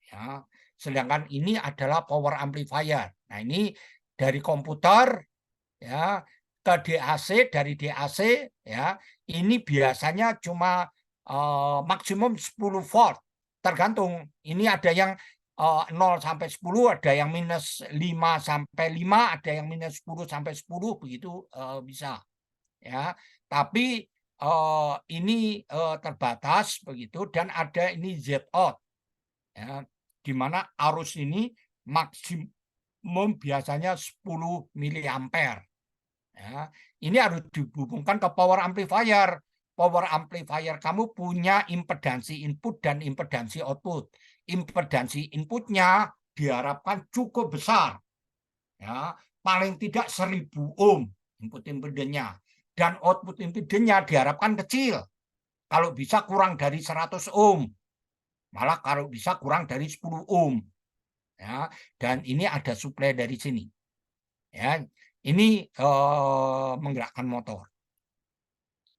Ya, sedangkan ini adalah power amplifier. Nah, ini dari komputer ya ke DAC, dari DAC ya ini biasanya cuma maksimum 10 volt, tergantung. Ini ada yang 0 sampai 10, ada yang minus 5 sampai 5, ada yang minus 10 sampai 10, begitu bisa ya. Tapi ini terbatas begitu, dan ada ini Z-out ya, di mana arus ini maksimum biasanya 10 miliampere. Ya, ini harus dihubungkan ke power amplifier. Power amplifier kamu punya impedansi input dan impedansi output. Impedansi inputnya diharapkan cukup besar, ya, paling tidak 1000 ohm input impedannya, dan output impedannya diharapkan kecil. Kalau bisa kurang dari 100 ohm, malah kalau bisa kurang dari 10 ohm. Ya, dan ini ada suplai dari sini. Ya, ini menggerakkan motor.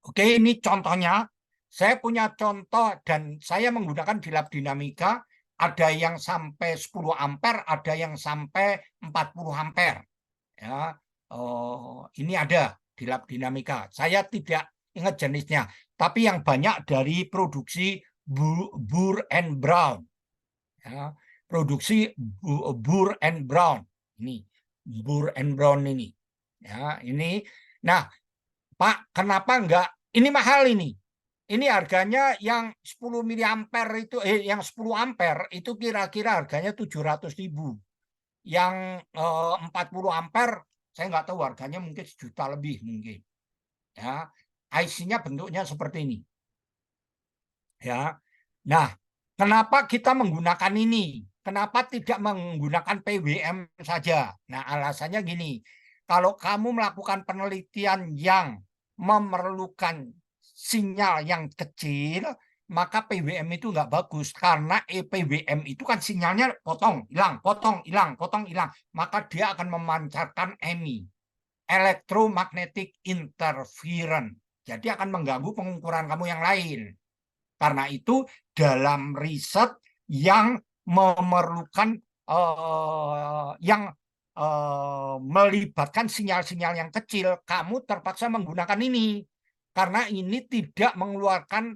Oke, ini contohnya. Saya punya contoh dan saya menggunakan di lab dinamika. Ada yang sampai 10 ampere, ada yang sampai 40 ampere. Ya, ini ada di lab dinamika. Saya tidak ingat jenisnya, tapi yang banyak dari produksi Burr and Brown. Ya, produksi Burr and Brown. Ini Burr and Brown ini. Ya, ini. Nah, Pak, kenapa enggak? Ini mahal ini. Ini harganya yang 10 miliampere itu, yang 10 ampere itu kira-kira harganya 700.000. Yang 40 ampere saya nggak tahu harganya, mungkin 1 juta lebih mungkin. Ya, IC-nya bentuknya seperti ini. Ya. Nah, kenapa kita menggunakan ini? Kenapa tidak menggunakan PWM saja? Nah, alasannya gini. Kalau kamu melakukan penelitian yang memerlukan sinyal yang kecil, maka PWM itu nggak bagus. Karena PWM itu kan sinyalnya potong, hilang, potong, hilang, potong, hilang. Maka dia akan memancarkan EMI, electromagnetic interference. Jadi akan mengganggu pengukuran kamu yang lain. Karena itu dalam riset yang memerlukan yang melibatkan sinyal-sinyal yang kecil, kamu terpaksa menggunakan ini karena ini tidak mengeluarkan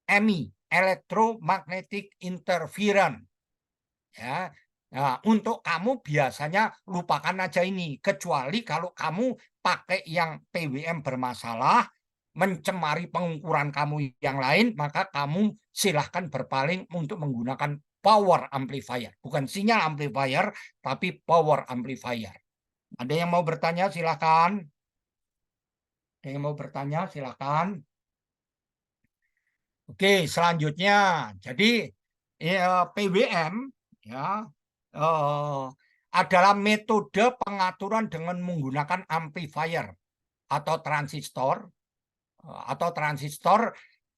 EMI, electromagnetic interference. Ya, nah, untuk kamu biasanya lupakan aja ini, kecuali kalau kamu pakai yang PWM bermasalah, mencemari pengukuran kamu yang lain, maka kamu silahkan berpaling untuk menggunakan power amplifier. Bukan sinyal amplifier, tapi power amplifier. Ada yang mau bertanya, silahkan. Ada yang mau bertanya, silahkan. Oke, selanjutnya. Jadi ya, PWM ya, adalah metode pengaturan dengan menggunakan amplifier atau transistor.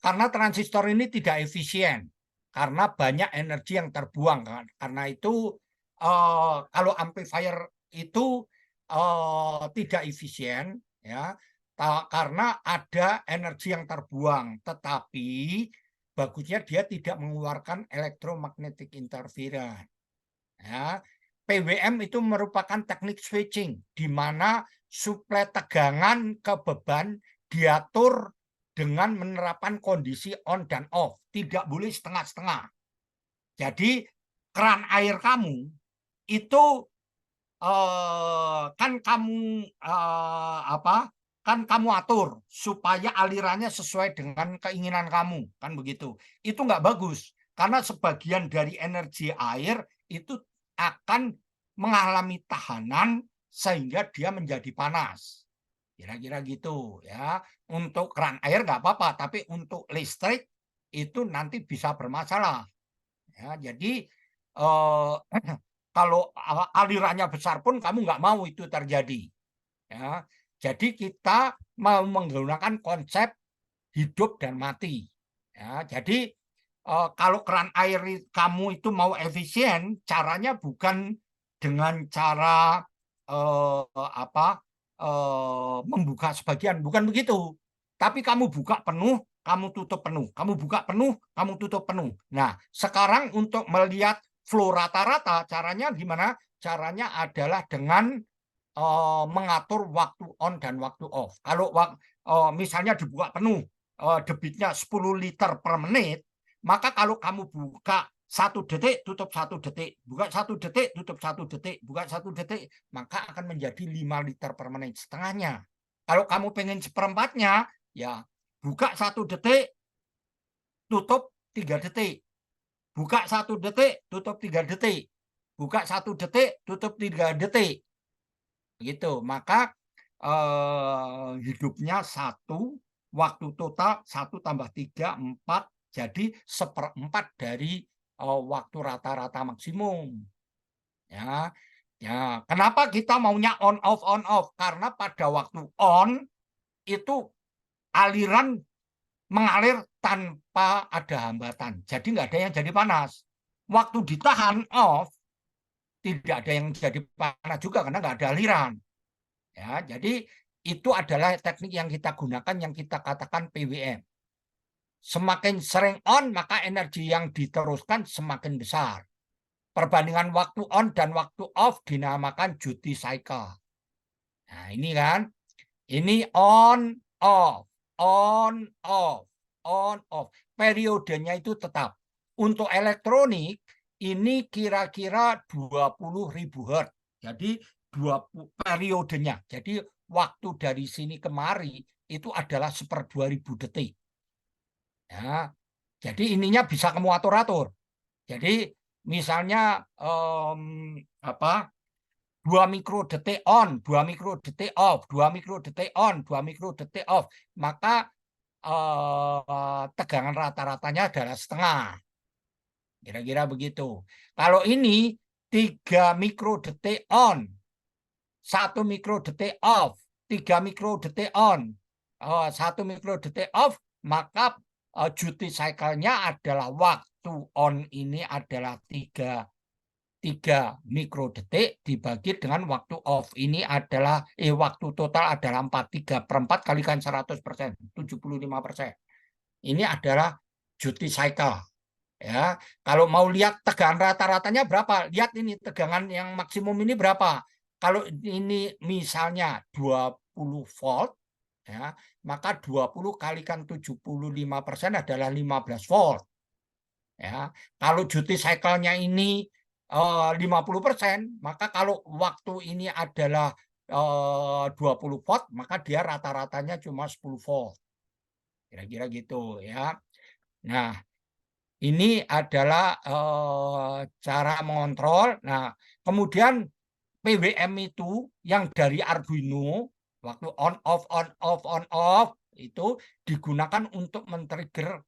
Karena transistor ini tidak efisien karena banyak energi yang terbuang kan. Karena itu kalau amplifier itu tidak efisien ya, karena ada energi yang terbuang, tetapi bagusnya dia tidak mengeluarkan electromagnetic interference ya. PWM itu merupakan teknik switching di mana suplai tegangan ke beban diatur dengan menerapkan kondisi on dan off, tidak boleh setengah-setengah. Jadi keran air kamu itu kan kamu atur supaya alirannya sesuai dengan keinginan kamu, kan begitu. Itu nggak bagus karena sebagian dari energi air itu akan mengalami tahanan sehingga dia menjadi panas. Kira-kira gitu ya. Untuk keran air nggak apa-apa, tapi untuk listrik itu nanti bisa bermasalah. Ya, jadi kalau alirannya besar pun kamu nggak mau itu terjadi. Ya, Jadi kita mau menggunakan konsep hidup dan mati. Ya, jadi kalau keran air kamu itu mau efisien, caranya bukan dengan cara membuka sebagian, bukan begitu. Tapi kamu buka penuh, kamu tutup penuh, kamu buka penuh, kamu tutup penuh. Nah, sekarang untuk melihat flow rata-rata, caranya gimana? Caranya adalah dengan mengatur waktu on dan waktu off. Kalau misalnya dibuka penuh, debitnya 10 liter per menit, maka kalau kamu buka 1 detik, tutup 1 detik, buka 1 detik, tutup 1 detik, buka 1 detik, maka akan menjadi 5 liter per menit, setengahnya. Kalau kamu pengen seperempatnya, ya buka 1 detik, tutup 3 detik, buka 1 detik, tutup 3 detik, buka 1 detik, tutup 3 detik. Gitu. Maka hidupnya 1, waktu total 1 tambah 3, 4, jadi 1/4 dari waktu rata-rata maksimum. Ya, ya. Kenapa kita maunya on off? Karena pada waktu on itu aliran mengalir tanpa ada hambatan. Jadi nggak ada yang jadi panas. Waktu ditahan off, tidak ada yang jadi panas juga karena nggak ada aliran. Ya, jadi itu adalah teknik yang kita gunakan yang kita katakan PWM. Semakin sering on, maka energi yang diteruskan semakin besar. Perbandingan waktu on dan waktu off dinamakan duty cycle. Nah, ini kan, ini on off, on off, on off. Periodenya itu tetap. Untuk elektronik ini kira-kira 20.000 Hz. Jadi 20 periodenya. Jadi waktu dari sini kemari itu adalah 1/2000 detik. Ya, jadi ininya bisa kamu atur-atur. Jadi misalnya 2 mikrodetik on, 2 mikrodetik off, 2 mikrodetik on, 2 mikrodetik off, maka tegangan rata-ratanya adalah setengah. Kira-kira begitu. Kalau ini 3 mikrodetik on, 1 mikrodetik off, 3 mikrodetik on, 1 mikrodetik off, maka duty cycle-nya adalah waktu on ini adalah 3 mikrodetik dibagi dengan waktu off ini adalah waktu total adalah 4. 3/4 kalikan 100%, 75%. Ini adalah duty cycle. Ya, kalau mau lihat tegangan rata-ratanya berapa? Lihat ini tegangan yang maksimum ini berapa? Kalau ini misalnya 20 volt, ya, maka 20 kalikan 75% adalah 15 volt. Ya, kalau duty cycle-nya ini 50%, maka kalau waktu ini adalah 20 volt, maka dia rata-ratanya cuma 10 volt. Kira-kira gitu ya. Nah, ini adalah cara mengontrol. Nah, kemudian PWM itu yang dari Arduino waktu on off itu digunakan untuk men-trigger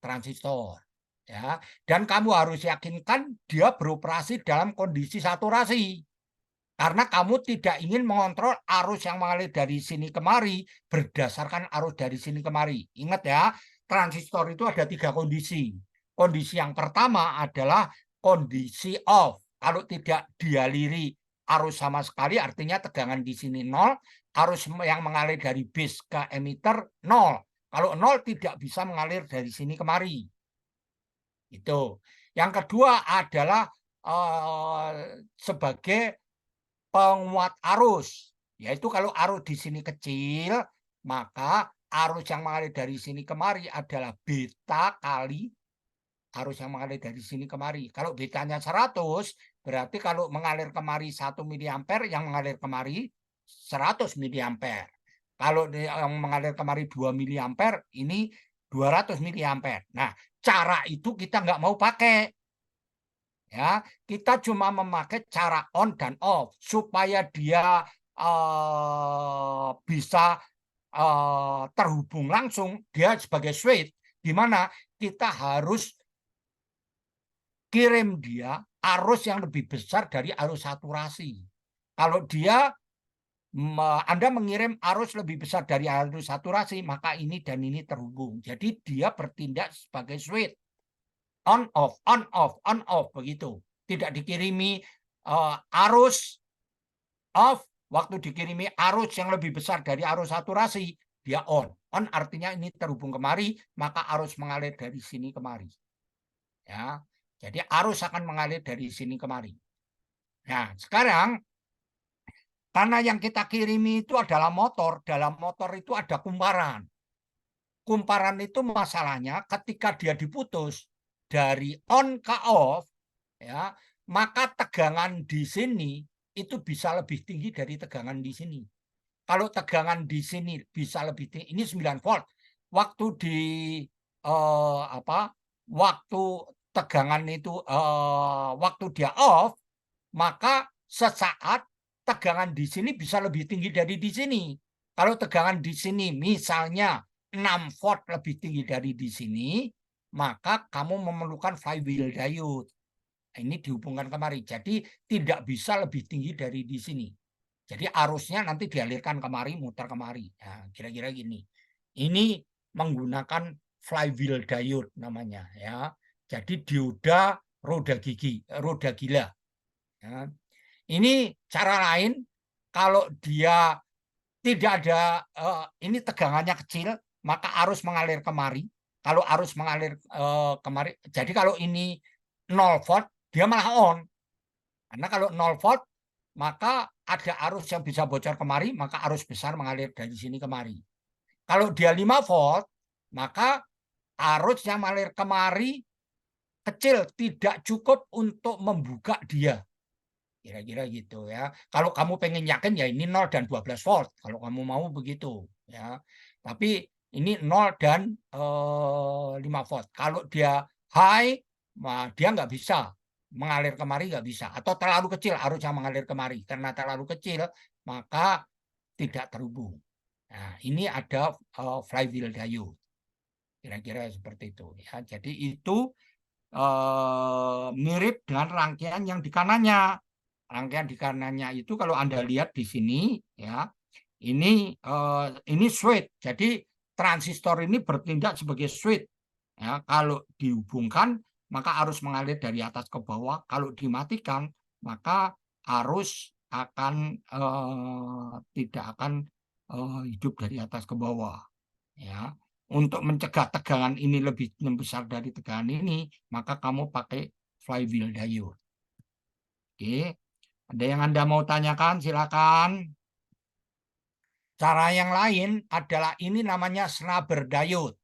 transistor. Ya, dan kamu harus yakinkan dia beroperasi dalam kondisi saturasi. Karena kamu tidak ingin mengontrol arus yang mengalir dari sini kemari berdasarkan arus dari sini kemari. Ingat ya, transistor itu ada 3 kondisi. Kondisi yang pertama adalah kondisi off. Kalau tidak dialiri arus sama sekali, artinya tegangan di sini 0, arus yang mengalir dari base ke emitter 0. Kalau 0 tidak bisa mengalir dari sini kemari. Itu. Yang kedua adalah sebagai penguat arus, yaitu kalau arus di sini kecil, maka arus yang mengalir dari sini kemari adalah beta kali arus yang mengalir dari sini kemari. Kalau betanya 100, berarti kalau mengalir kemari 1 miliampere, yang mengalir kemari 100 miliampere. Kalau yang mengalir kemari 2 miliampere, ini 200 miliampere. Nah, cara itu kita nggak mau pakai. Ya, kita cuma memakai cara on dan off supaya dia bisa terhubung langsung. Dia sebagai switch, di mana kita harus kirim dia arus yang lebih besar dari arus saturasi. Kalau dia Anda mengirim arus lebih besar dari arus saturasi, maka ini dan ini terhubung. Jadi dia bertindak sebagai switch. On off, on off, on off begitu. Tidak dikirimi arus off, waktu dikirimi arus yang lebih besar dari arus saturasi, dia on. On artinya ini terhubung kemari, maka arus mengalir dari sini kemari. Ya. Jadi arus akan mengalir dari sini kemari. Nah, sekarang karena yang kita kirimi itu adalah motor, dalam motor itu ada kumparan. Kumparan itu masalahnya ketika dia diputus dari on ke off, ya, maka tegangan di sini itu bisa lebih tinggi dari tegangan di sini. Kalau tegangan di sini bisa lebih tinggi, ini 9 volt. Waktu di waktu tegangan itu waktu dia off, maka sesaat tegangan di sini bisa lebih tinggi dari di sini. Kalau tegangan di sini misalnya 6 volt lebih tinggi dari di sini, maka kamu memerlukan flywheel diode. Ini dihubungkan kemari. Jadi tidak bisa lebih tinggi dari di sini. Jadi arusnya nanti dialirkan kemari, muter kemari. Nah, kira-kira gini. Ini menggunakan flywheel diode namanya, ya. Jadi dioda roda gila. Ya. Ini cara lain kalau dia tidak ada ini tegangannya kecil, maka arus mengalir kemari. Kalau arus mengalir kemari, jadi kalau ini 0 volt, dia malah on. Karena kalau 0 volt, maka ada arus yang bisa bocor kemari, maka arus besar mengalir dari sini kemari. Kalau dia 5 volt, maka arus yang mengalir kemari kecil, tidak cukup untuk membuka dia. Kira-kira gitu ya. Kalau kamu pengen yakin ya ini 0 dan 12 volt. Kalau kamu mau begitu ya. Tapi ini 0 dan 5 volt. Kalau dia high, dia nggak bisa mengalir kemari, nggak bisa. Atau terlalu kecil arus yang mengalir kemari. Karena terlalu kecil maka tidak terhubung. Nah, ini ada flywheel diode. Kira-kira seperti itu ya. Jadi itu mirip dengan rangkaian yang di kanannya. Rangkaian di kanannya itu kalau Anda lihat di sini ya, ini switch. Jadi transistor ini bertindak sebagai switch. Ya, kalau dihubungkan maka arus mengalir dari atas ke bawah. Kalau dimatikan maka arus akan tidak akan hidup dari atas ke bawah. Ya. Untuk mencegah tegangan ini lebih besar dari tegangan ini, maka kamu pakai flywheel diode. Oke. Ada yang Anda mau tanyakan, silakan. Cara yang lain adalah ini namanya snubber diode.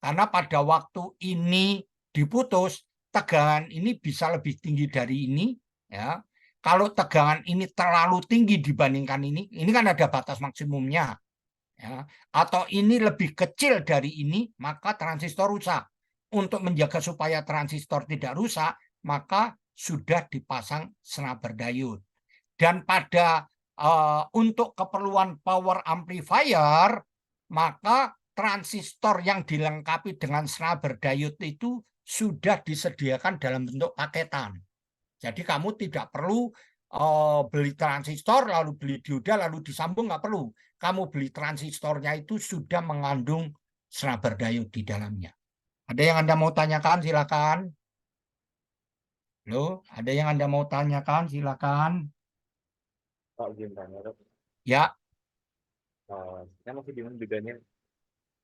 Karena pada waktu ini diputus, tegangan ini bisa lebih tinggi dari ini. Ya. Kalau tegangan ini terlalu tinggi dibandingkan ini kan ada batas maksimumnya. Ya. Atau ini lebih kecil dari ini, maka transistor rusak. Untuk menjaga supaya transistor tidak rusak, maka sudah dipasang snubber diode. Dan pada untuk keperluan power amplifier, maka transistor yang dilengkapi dengan snubber diode itu sudah disediakan dalam bentuk paketan. Jadi kamu tidak perlu beli transistor, lalu beli dioda, lalu disambung, nggak perlu. Kamu beli transistornya itu sudah mengandung snubber diode di dalamnya. Ada yang Anda mau tanyakan, silakan. Loh, ada yang Anda mau tanyakan, silakan. Pak gimana dok? Ya, Saya masih bingung bedanya.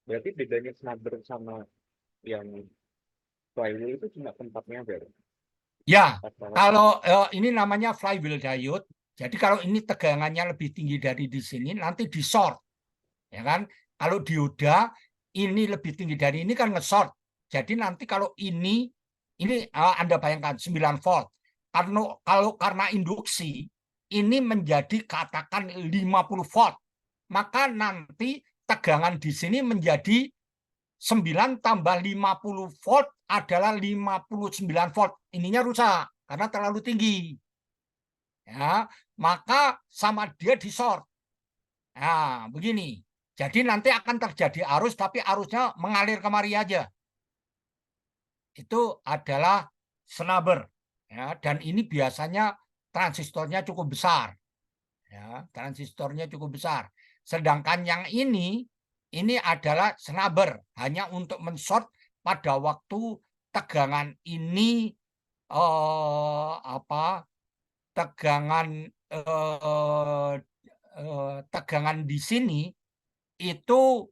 Berarti bedanya snubber sama yang flywheel itu cuma tempatnya beda. ya. Kalau ini namanya flywheel diode. Jadi kalau ini tegangannya lebih tinggi dari di sini, nanti di short, ya kan? Kalau dioda ini lebih tinggi dari ini kan nge-short. Jadi nanti kalau ini Anda bayangkan 9 volt. Karena induksi ini menjadi katakan 50 volt. Maka nanti tegangan di sini menjadi 9 tambah 50 volt adalah 59 volt. Ininya rusak karena terlalu tinggi. Ya, maka sama dia di short. Nah, begini. Jadi nanti akan terjadi arus, tapi arusnya mengalir kemari aja. Itu adalah snubber. Ya, dan ini biasanya transistornya cukup besar. Ya, transistornya cukup besar. Sedangkan yang ini adalah snubber, hanya untuk men-short pada waktu tegangan ini tegangan di sini itu,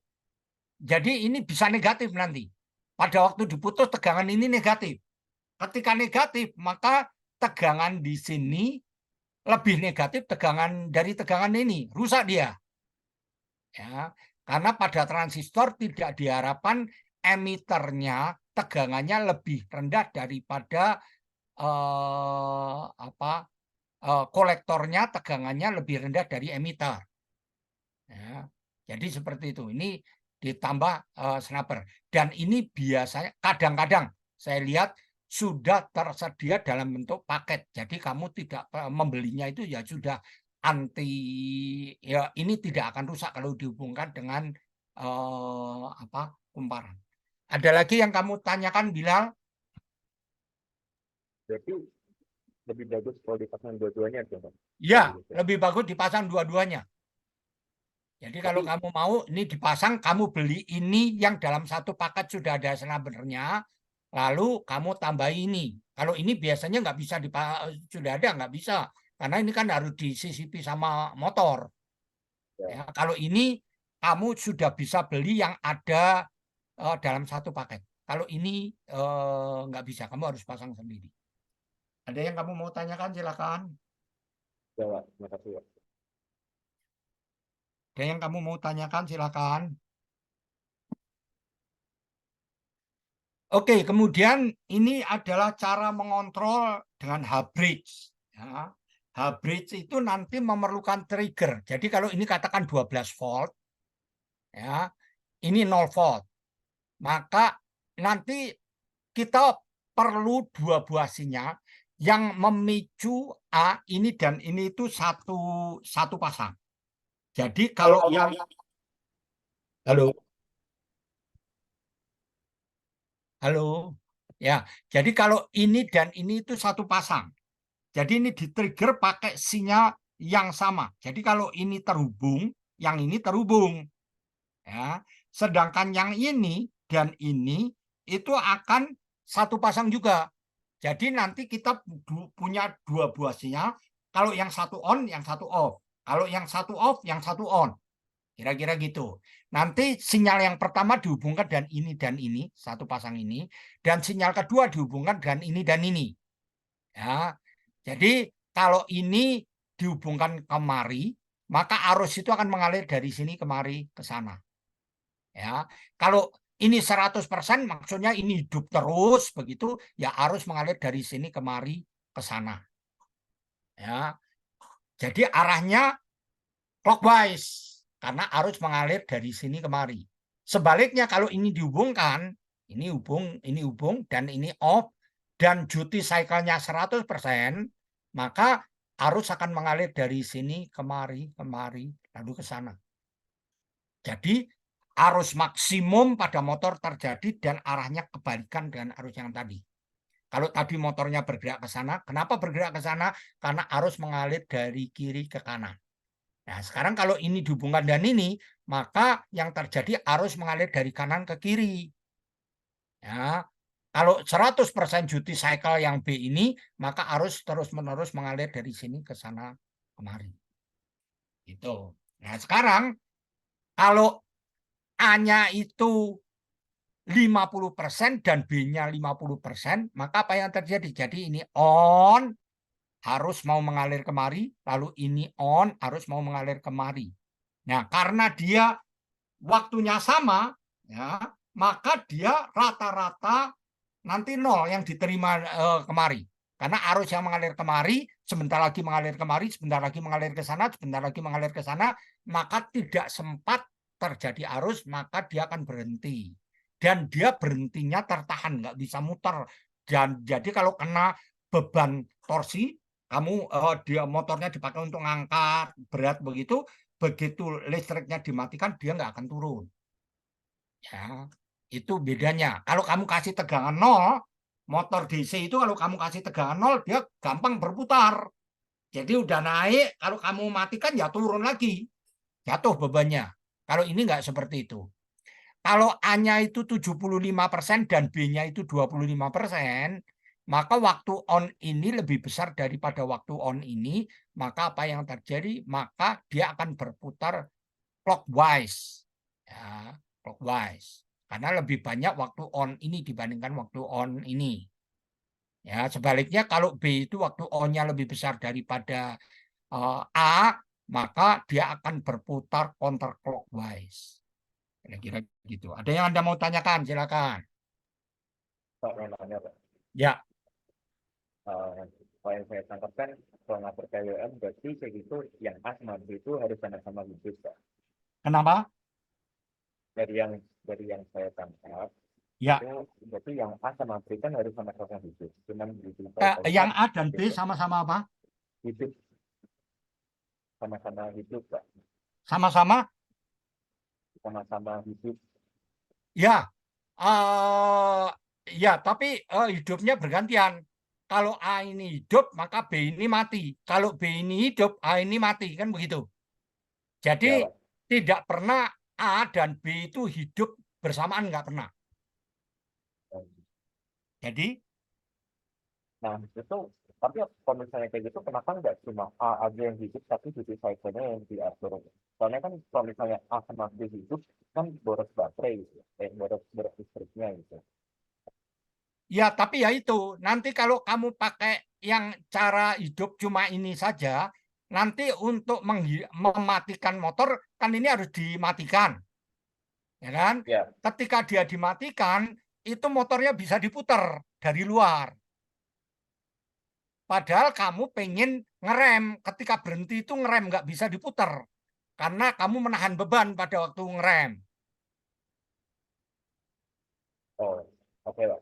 jadi ini bisa negatif nanti. Pada waktu diputus tegangan ini negatif. Ketika negatif, maka tegangan di sini lebih negatif tegangan dari tegangan ini, rusak dia. Ya, karena pada transistor tidak diharapkan emiternya tegangannya lebih rendah daripada kolektornya tegangannya lebih rendah dari emitter. Ya, jadi seperti itu. Ini ditambah snubber. Dan ini biasanya kadang-kadang saya lihat sudah tersedia dalam bentuk paket. Jadi kamu tidak membelinya itu ya sudah ya ini tidak akan rusak kalau dihubungkan dengan kumparan. Ada lagi yang kamu tanyakan, Bilal? Berarti lebih bagus kalau dipasang dua-duanya tuh, Pak. Ya, Gitu. lebih bagus dipasang dua-duanya. Jadi kalau kamu mau ini dipasang, kamu beli ini yang dalam satu paket sudah ada snubbernya, lalu kamu tambah ini. Kalau ini biasanya nggak bisa sudah ada nggak bisa, karena ini kan harus disisipi sama motor. Ya, kalau ini kamu sudah bisa beli yang ada dalam satu paket. Kalau ini nggak bisa, kamu harus pasang sendiri. Ada yang kamu mau tanyakan, silakan. Ya, Pak. Terima kasih, Pak. Ada yang kamu mau tanyakan, silakan. Oke, kemudian ini adalah cara mengontrol dengan H-bridge. Ya. H-bridge itu nanti memerlukan trigger. Jadi kalau ini katakan 12 volt, ya, ini 0 volt. Maka nanti kita perlu dua buah sinyal yang memicu A ini dan ini itu satu pasang. Jadi kalau yang halo. Halo. Ya, jadi kalau ini dan ini itu satu pasang. Jadi ini di-trigger pakai sinyal yang sama. Jadi kalau ini terhubung, yang ini terhubung. Ya. Sedangkan yang ini dan ini itu akan satu pasang juga. Jadi nanti kita punya dua buah sinyal. Kalau yang satu on, yang satu off. Kalau yang satu off, yang satu on. Kira-kira gitu. Nanti sinyal yang pertama dihubungkan dan ini, satu pasang ini. Dan sinyal kedua dihubungkan dengan ini dan ini. Ya, jadi kalau ini dihubungkan kemari, maka arus itu akan mengalir dari sini kemari ke sana. Ya, kalau ini 100% maksudnya ini hidup terus begitu, ya arus mengalir dari sini kemari ke sana. Ya, jadi arahnya clockwise karena arus mengalir dari sini kemari. Sebaliknya kalau ini dihubungkan, ini hubung dan ini off dan duty cycle-nya 100%, maka arus akan mengalir dari sini kemari, lalu ke sana. Jadi arus maksimum pada motor terjadi dan arahnya kebalikan dengan arus yang tadi. Kalau tadi motornya bergerak ke sana, kenapa bergerak ke sana? Karena arus mengalir dari kiri ke kanan. Nah, sekarang kalau ini dihubungkan dan ini, maka yang terjadi arus mengalir dari kanan ke kiri. Ya, kalau 100% duty cycle yang B ini, maka arus terus-menerus mengalir dari sini ke sana kemari. Gitu. Nah, sekarang kalau A-nya itu 50% dan B-nya 50%, maka apa yang terjadi? Jadi ini on, harus mau mengalir kemari, lalu ini on, harus mau mengalir kemari. Nah, karena dia waktunya sama, ya, maka dia rata-rata nanti nol yang diterima kemari. Karena arus yang mengalir kemari, sebentar lagi mengalir kemari, sebentar lagi mengalir ke sana, sebentar lagi mengalir ke sana, maka tidak sempat terjadi arus, maka dia akan berhenti. Dan dia berhentinya tertahan, nggak bisa muter. Dan jadi kalau kena beban torsi, kamu dia motornya dipakai untuk ngangkat berat begitu, begitu listriknya dimatikan dia nggak akan turun. Ya, itu bedanya. Kalau kamu kasih tegangan 0, motor DC itu kalau kamu kasih tegangan 0 dia gampang berputar. Jadi udah naik, kalau kamu matikan ya turun lagi. Jatuh bebannya. Kalau ini nggak seperti itu. Kalau A-nya itu 75% dan B-nya itu 25%, maka waktu on ini lebih besar daripada waktu on ini, maka apa yang terjadi? Maka dia akan berputar clockwise. Ya, clockwise. Karena lebih banyak waktu on ini dibandingkan waktu on ini. Ya, sebaliknya kalau B itu waktu on-nya lebih besar daripada A, maka dia akan berputar counterclockwise. Kira-kira gitu. Ada yang Anda mau tanyakan? Silakan. Pak, mau nanya, Pak. Ya, Kalau yang saya tangkap kan, kalau ngatur KWM berarti kayak gitu, yang A sama B itu harus sama-sama hidup, Pak. kenapa? Dari yang saya tangkap, Ya, itu berarti yang A sama B kan harus sama-sama hidup. Cuman di yang A dan B gitu, sama-sama apa? hidup, sama-sama hidup, Pak. Sama-sama? Sama-sama hidup. Ya, ya, tapi hidupnya bergantian. Kalau A ini hidup, maka B ini mati. Kalau B ini hidup, A ini mati, kan begitu. Jadi Ya, Pak. tidak pernah A dan B itu hidup bersamaan, nggak pernah. Jadi Nah, itu, tapi kalau misalnya kayak gitu, kenapa nggak cuma A aja yang hidup, tapi duty cycle-nya yang diatur? Soalnya kan kalau misalnya A sama B hidup, kan boros baterai gitu, boros listriknya gitu. ya, tapi ya itu, nanti kalau kamu pakai yang cara hidup cuma ini saja, nanti untuk mematikan motor, kan ini harus dimatikan. Ya kan? Ya, Ketika dia dimatikan, itu motornya bisa diputar dari luar. Padahal kamu pengen ngerem, ketika berhenti itu ngerem, nggak bisa diputar. Karena kamu menahan beban pada waktu ngerem. oh, oke, Pak.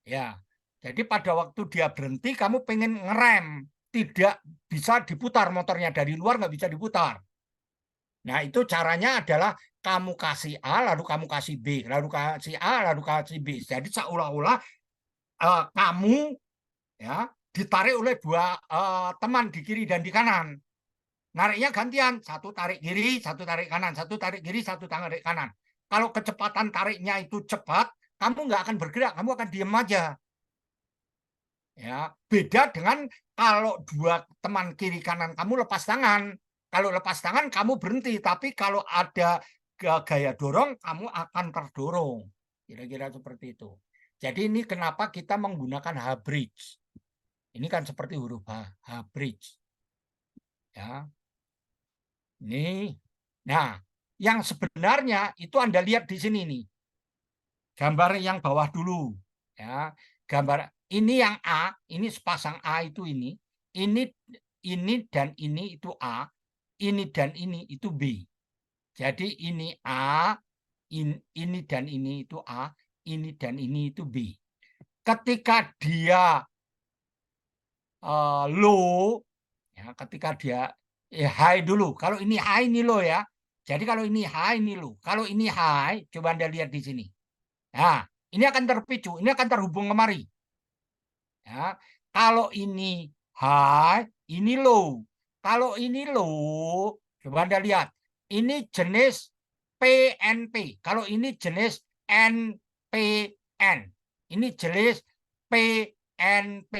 Ya, jadi pada waktu dia berhenti, kamu pengen ngerem, tidak bisa diputar motornya dari luar, nggak bisa diputar. Nah, itu caranya adalah kamu kasih A, lalu kamu kasih B, lalu kasih A, lalu kasih B. Jadi seolah-olah kamu ya ditarik oleh dua teman di kiri dan di kanan. Nariknya gantian, satu tarik kiri, satu tarik kanan, satu tarik kiri, satu tarik kanan. Kalau kecepatan tariknya itu cepat, kamu nggak akan bergerak, kamu akan diam aja. Ya, beda dengan kalau dua teman kiri kanan kamu lepas tangan. Kalau lepas tangan kamu berhenti, tapi kalau ada gaya dorong kamu akan terdorong. Kira-kira seperti itu. Jadi ini kenapa kita menggunakan H-bridge. Ini kan seperti huruf H, H-bridge. Ya. Ini. Nah, yang sebenarnya itu Anda lihat di sini nih. Gambar yang bawah dulu. Ya, gambar ini yang A, ini sepasang A itu ini dan ini itu A, ini dan ini itu B. Jadi ini A, ini dan ini itu A, ini dan ini itu B. Ketika dia low, ya, ketika dia high dulu. Kalau ini high ini low ya. Jadi kalau ini high ini low. Kalau ini high, coba Anda lihat di sini. Nah, ini akan terpicu, ini akan terhubung kemari. Ya, kalau ini high, ini low. Kalau ini low, coba Anda lihat. Ini jenis PNP. Kalau ini jenis NPN. Ini jenis PNP.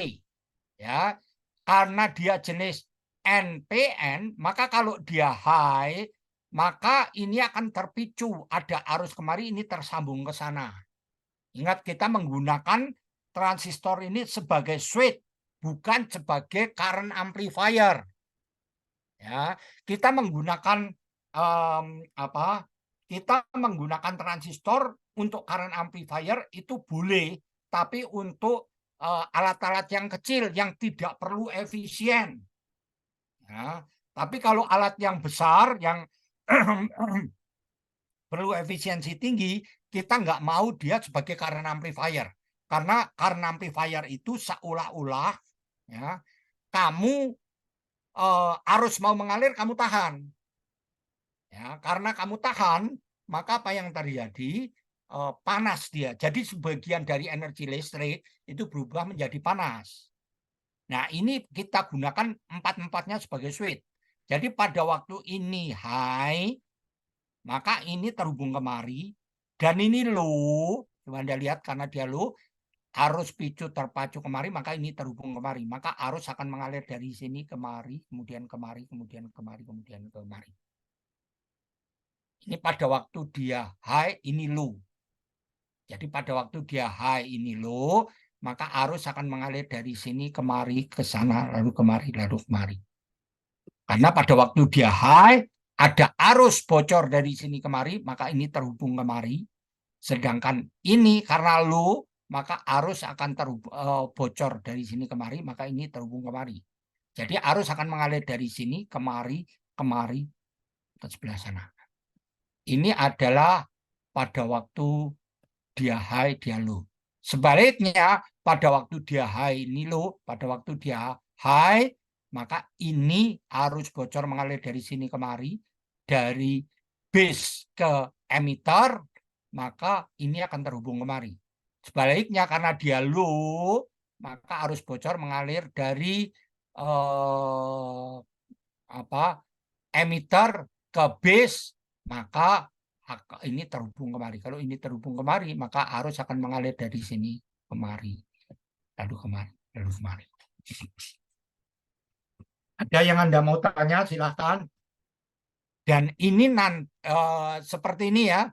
Ya, karena dia jenis NPN, maka kalau dia high, maka ini akan terpicu. Ada arus kemari, ini tersambung ke sana. Ingat, kita menggunakan transistor ini sebagai switch, bukan sebagai current amplifier. Ya, kita menggunakan apa? Kita menggunakan transistor untuk current amplifier itu boleh, tapi untuk alat-alat yang kecil yang tidak perlu efisien. Ya, tapi kalau alat yang besar yang perlu efisiensi tinggi, kita nggak mau dia sebagai current amplifier. Karena current amplifier itu seolah-olah ya, kamu arus mau mengalir, kamu tahan. Ya, karena kamu tahan, maka apa yang terjadi? Panas dia. Jadi sebagian dari energi listrik itu berubah menjadi panas. Nah, ini kita gunakan empat-empatnya sebagai switch. Jadi pada waktu ini high, maka ini terhubung kemari, dan ini low. Coba Anda lihat, karena dia low, arus picu terpacu kemari, maka ini terhubung kemari. Maka arus akan mengalir dari sini kemari, kemudian kemari, kemudian kemari, kemudian kemari. Ini pada waktu dia high, ini low. Jadi pada waktu dia high, ini low, maka arus akan mengalir dari sini kemari, ke sana, lalu kemari, lalu kemari. Karena pada waktu dia high, ada arus bocor dari sini kemari, maka ini terhubung kemari. Sedangkan ini karena low, maka arus akan bocor dari sini kemari, maka ini terhubung kemari. Jadi arus akan mengalir dari sini kemari, kemari, ke sebelah sana. Ini adalah pada waktu dia high, dia low. Sebaliknya, pada waktu dia high, ini low. Pada waktu dia high, maka ini arus bocor mengalir dari sini kemari, dari base ke emitter, maka ini akan terhubung kemari. Sebaliknya, karena dia low, maka arus bocor mengalir dari emitter ke base, maka ini terhubung kemari. Kalau ini terhubung kemari, maka arus akan mengalir dari sini kemari, lalu kemari, lalu kemari. Ada yang Anda mau tanya, silahkan. Dan ini seperti ini ya,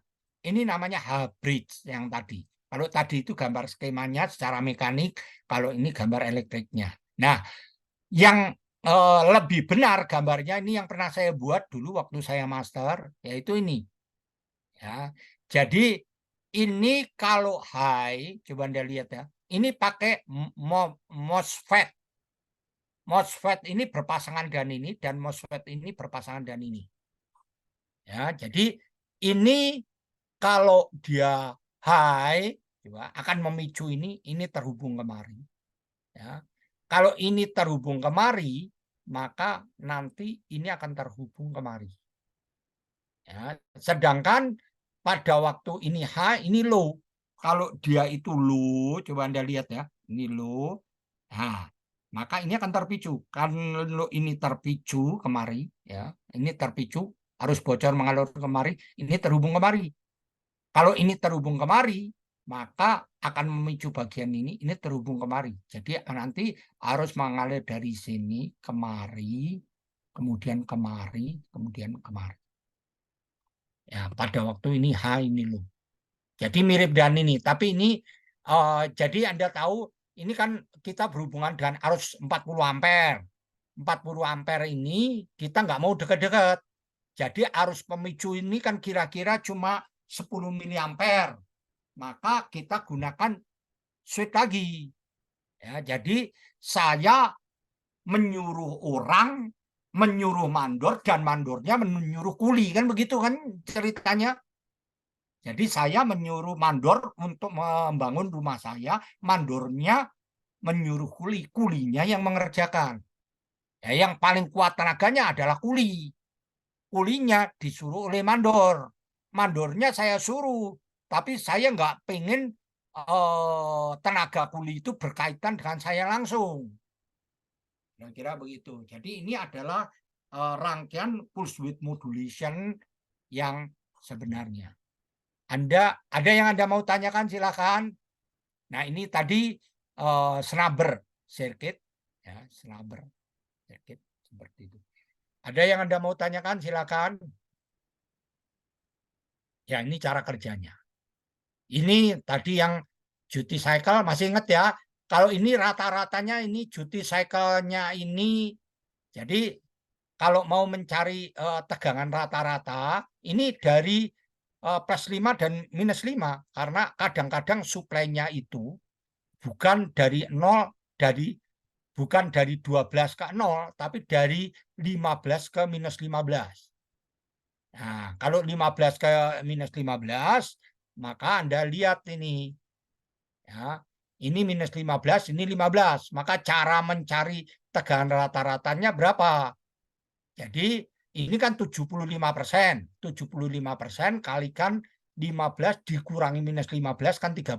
ini namanya H-bridge yang tadi. Kalau tadi itu gambar skemanya secara mekanik, kalau ini gambar elektriknya. Nah, yang lebih benar gambarnya ini yang pernah saya buat dulu waktu saya master, yaitu ini. Ya, jadi ini kalau high, coba Anda lihat ya, ini pakai MOSFET. MOSFET ini berpasangan dan ini, dan MOSFET ini berpasangan dan ini. Ya, jadi ini kalau dia high, coba akan memicu ini terhubung kemari. Ya. Kalau ini terhubung kemari, maka nanti ini akan terhubung kemari. Ya. Sedangkan pada waktu ini high, ini low. Kalau dia itu low, coba Anda lihat ya, ini low. Nah, maka ini akan terpicu. Kalau ini terpicu kemari, ya, ini terpicu, arus bocor mengalir kemari, ini terhubung kemari. Kalau ini terhubung kemari, maka akan memicu bagian ini terhubung kemari. Jadi nanti arus mengalir dari sini kemari, kemudian kemari, kemudian kemari. Ya, pada waktu ini high, ini low. Jadi mirip dengan ini, tapi ini jadi Anda tahu ini kan kita berhubungan dengan arus 40 ampere. 40 ampere ini kita nggak mau dekat-dekat. Jadi arus pemicu ini kan kira-kira cuma 10 miliampere. Maka kita gunakan switch lagi. Ya, jadi saya menyuruh orang, menyuruh mandor, dan mandornya menyuruh kuli, kan begitu kan ceritanya. Jadi saya menyuruh mandor untuk membangun rumah saya, mandornya menyuruh kuli, kulinya yang mengerjakan. Ya, yang paling kuat tenaganya adalah kuli. Kulinya disuruh oleh mandor. Mandornya saya suruh, tapi saya nggak pengen tenaga kuli itu berkaitan dengan saya langsung. Kira-kira begitu. Jadi ini adalah rangkaian pulse width modulation yang sebenarnya. Ada yang Anda mau tanyakan, silakan. Nah, ini tadi snubber circuit, ya, snubber circuit seperti itu. Ada yang Anda mau tanyakan, silakan. Ya, ini cara kerjanya. Ini tadi yang duty cycle, masih ingat ya? Kalau ini rata-ratanya ini duty cycle-nya ini. Jadi kalau mau mencari tegangan rata-rata, ini dari plus 5 dan minus 5. Karena kadang-kadang suplainya itu bukan dari 0, bukan dari 12 ke 0, tapi dari 15 ke minus 15. Nah, kalau 15 ke minus 15, maka Anda lihat ini. Ya, ini minus 15, ini 15. Maka cara mencari tegangan rata-ratanya berapa? Jadi ini kan 75%. 75% kalikan 15 dikurangi minus 15 kan 30.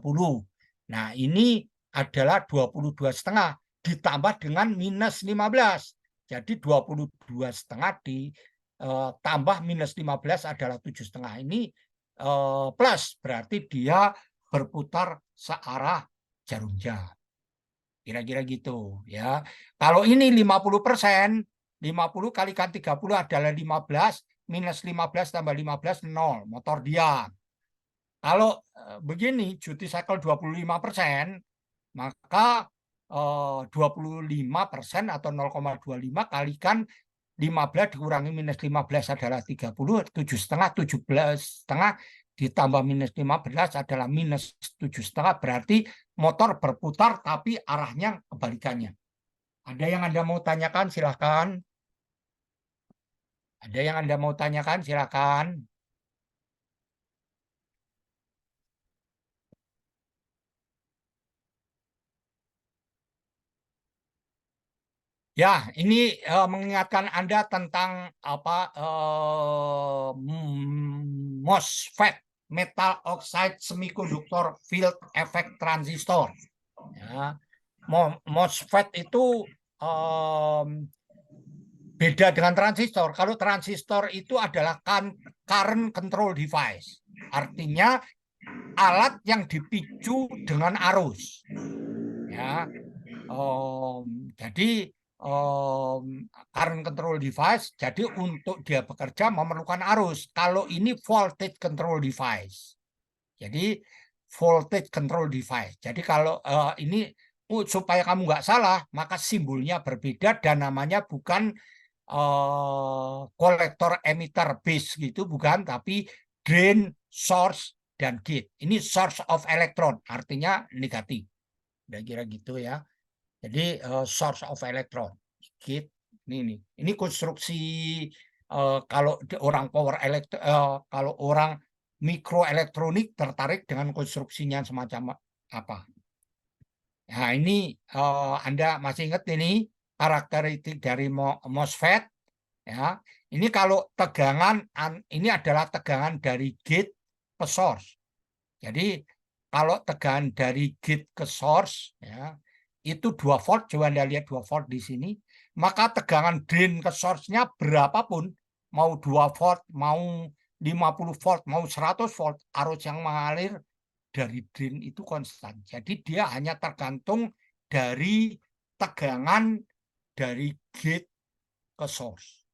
Nah, ini adalah 22,5. ditambah dengan minus 15. Jadi 22,5 ditambah minus 15 adalah 7,5. Ini plus, berarti dia berputar searah jarum jam. Kira-kira gitu ya. Kalau ini 50%, 50 kalikan 30 adalah 15, minus 15 tambah 15, 0. Motor diam. Kalau begini, duty cycle 25%, maka 25% atau 0,25 kalikan 15 dikurangi minus 15 adalah 30, 7,5, 17,5 ditambah minus 15 adalah minus 7,5, berarti motor berputar tapi arahnya kebalikannya. Ada yang Anda mau tanyakan, silakan. Ada yang Anda mau tanyakan, silakan. Ya, ini mengingatkan Anda tentang MOSFET, metal oxide semiconductor field effect transistor. Ya, MOSFET itu beda dengan transistor. Kalau transistor itu adalah current control device, artinya alat yang dipicu dengan arus. Ya, jadi current control device, jadi untuk dia bekerja memerlukan arus. Kalau ini voltage control device, jadi voltage control device. Jadi kalau ini supaya kamu nggak salah, maka simbolnya berbeda dan namanya bukan kolektor emitter base gitu, bukan, tapi drain, source, dan gate. Ini source of electron, artinya negatif. Kira-kira gitu ya. Jadi source of electron, gate ini konstruksi kalau orang kalau orang mikroelektronik tertarik dengan konstruksinya semacam apa. Nah ini Anda masih ingat ini karakteristik dari MOSFET ya. Ini kalau tegangan ini adalah tegangan dari gate ke source. Jadi kalau tegangan dari gate ke source ya, itu 2 volt, coba Anda lihat 2 volt di sini, maka tegangan drain ke source-nya berapapun, mau 2 volt, mau 50 volt, mau 100 volt, arus yang mengalir dari drain itu konstan. Jadi dia hanya tergantung dari tegangan dari gate ke source.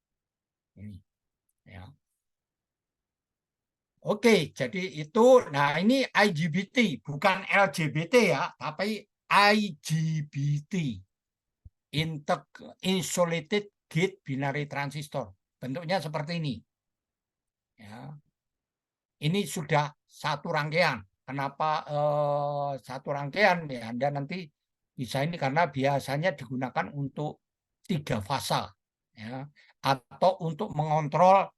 Ini ya. Oke, jadi itu, nah ini IGBT, bukan LGBT ya, tapi IGBT, Isolated Gate Binary Transistor. Bentuknya seperti ini. Ya. Ini sudah satu rangkaian. Kenapa satu rangkaian? Ya, Anda nanti bisa ini karena biasanya digunakan untuk 3 fasa, ya, atau untuk mengontrol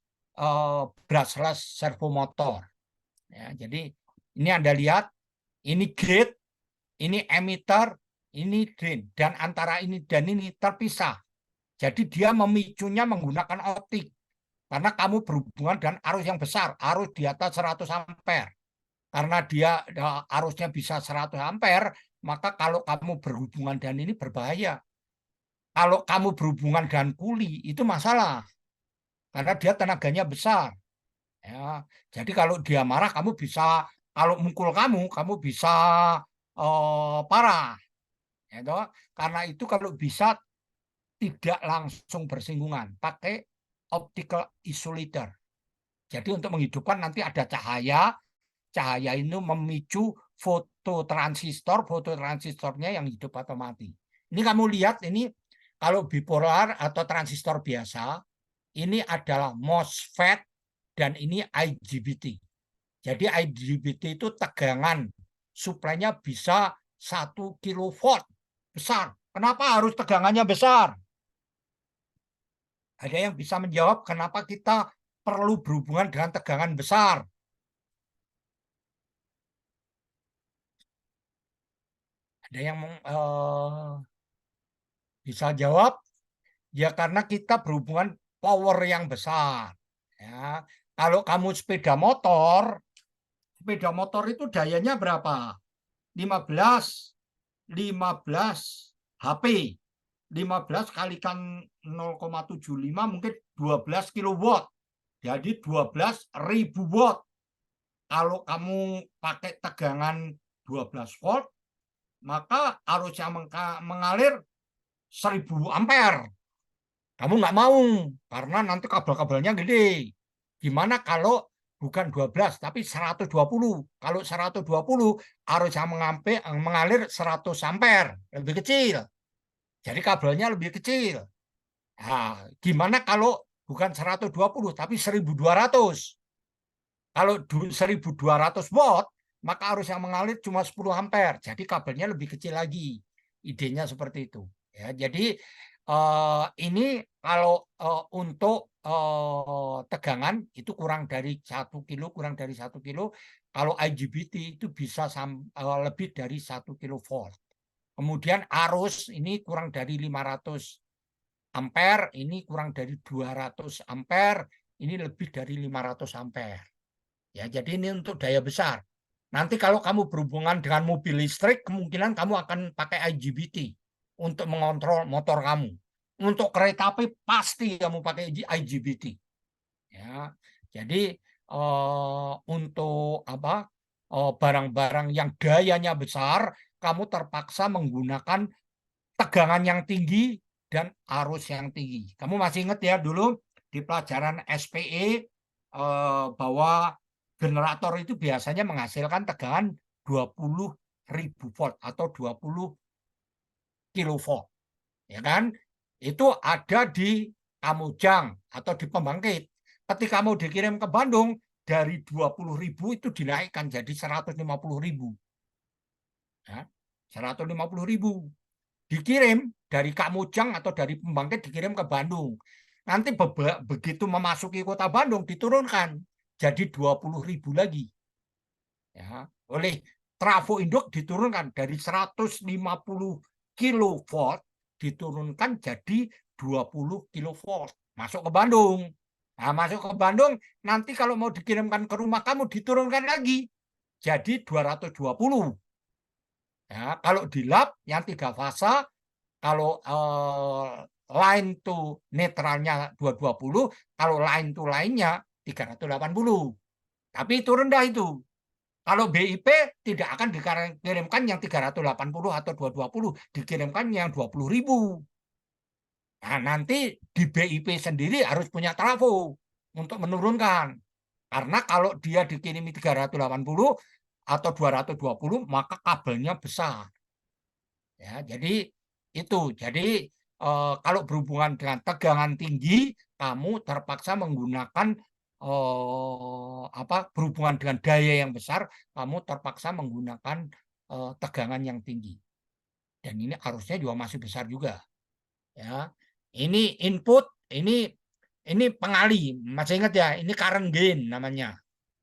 brushless servo motor. Ya, jadi ini Anda lihat, ini gate, ini emitter, ini drain, dan antara ini dan ini terpisah. Jadi dia memicunya menggunakan optik. Karena kamu berhubungan dengan arus yang besar, arus di atas 100 ampere. Karena dia arusnya bisa 100 ampere, maka kalau kamu berhubungan dengan ini berbahaya. Kalau kamu berhubungan dengan kuli, itu masalah. Karena dia tenaganya besar. Ya, jadi kalau dia marah, kamu bisa, kalau mukul kamu bisa parah. Ya, karena itu kalau bisa tidak langsung bersinggungan, pakai optical isolator. Jadi untuk menghidupkan nanti ada cahaya itu memicu fototransistornya yang hidup atau mati. Ini kamu lihat, ini kalau bipolar atau transistor biasa, ini adalah MOSFET dan ini IGBT. Jadi IGBT itu tegangan suplainya bisa 1 kilovolt, besar. Kenapa harus tegangannya besar? Ada yang bisa menjawab kenapa kita perlu berhubungan dengan tegangan besar? Ada yang bisa jawab? Ya karena kita berhubungan power yang besar. Ya, kalau kamu sepeda motor itu dayanya berapa? 15 HP 15 kalikan 0,75 mungkin 12 kilowatt. Jadi 12.000 watt. Kalau kamu pakai tegangan 12 volt, maka arus yang mengalir 1000 ampere. Kamu nggak mau, karena nanti kabel-kabelnya gede. Gimana kalau bukan 12, tapi 120? Kalau 120, arus yang mengalir 100 ampere, lebih kecil. Jadi kabelnya lebih kecil. Nah, gimana kalau bukan 120, tapi 1200? Kalau 1200 watt, maka arus yang mengalir cuma 10 ampere. Jadi kabelnya lebih kecil lagi. Idenya seperti itu. Ya, jadi ini kalau untuk tegangan itu kurang dari 1 kilo, kurang dari 1 kilo. Kalau IGBT itu bisa lebih dari 1 kilovolt. Kemudian arus ini kurang dari 500 ampere, ini kurang dari 200 ampere, ini lebih dari 500 ampere. Ya, jadi ini untuk daya besar. Nanti kalau kamu berhubungan dengan mobil listrik, kemungkinan kamu akan pakai IGBT untuk mengontrol motor kamu. Untuk kereta api pasti kamu pakai IGBT. Ya, jadi untuk apa barang-barang yang dayanya besar, kamu terpaksa menggunakan tegangan yang tinggi dan arus yang tinggi. Kamu masih ingat ya dulu di pelajaran SPE bahwa generator itu biasanya menghasilkan tegangan 20.000 volt atau 20 kilovolt. Ya kan? Itu ada di Kamojang atau di pembangkit. Ketika mau dikirim ke Bandung, dari 20.000 itu dinaikkan jadi 150.000. Ya, 150.000. Dikirim dari Kamojang atau dari pembangkit dikirim ke Bandung. Nanti begitu memasuki kota Bandung diturunkan jadi 20.000 lagi. Ya, oleh trafo induk diturunkan dari 150 kilovolt diturunkan jadi 20 kilovolt. Masuk ke Bandung. Nah, masuk ke Bandung, nanti kalau mau dikirimkan ke rumah kamu diturunkan lagi jadi 220. Ya, kalau di lab yang 3 fasa, kalau line to netralnya 220, kalau line to lainnya 380. Tapi itu rendah itu. Kalau BIP tidak akan dikirimkan yang 380 atau 220, dikirimkan yang 20.000. Nah, nanti di BIP sendiri harus punya trafo untuk menurunkan. Karena kalau dia dikirimi 380 atau 220, maka kabelnya besar. Ya, jadi itu. Jadi kalau berhubungan dengan tegangan tinggi, kamu terpaksa menggunakan berhubungan dengan daya yang besar, kamu terpaksa menggunakan tegangan yang tinggi. Dan ini arusnya juga masih besar juga. Ya, ini input, ini pengali, masih ingat ya, ini current gain namanya,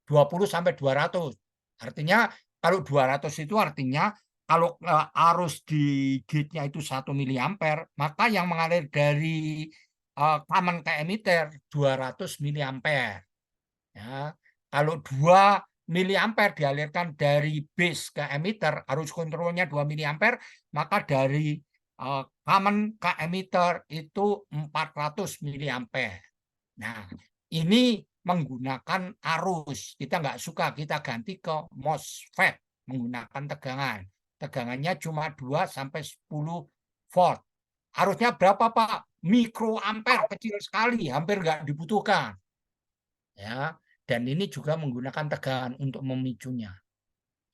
20 sampai 200. Artinya kalau 200 itu artinya kalau arus di gate-nya itu 1 miliampere, maka yang mengalir dari common ke emitter 200 miliampere. Ya, kalau 2 miliampere dialirkan dari base ke emitter, arus kontrolnya 2 miliampere, maka dari common ke emitter itu 400 miliampere. Nah, ini menggunakan arus. Kita nggak suka, kita ganti ke MOSFET menggunakan tegangan. Tegangannya cuma 2 sampai 10 volt. Arusnya berapa, Pak? Mikroampere, kecil sekali, hampir nggak dibutuhkan. Ya, dan ini juga menggunakan tegangan untuk memicunya.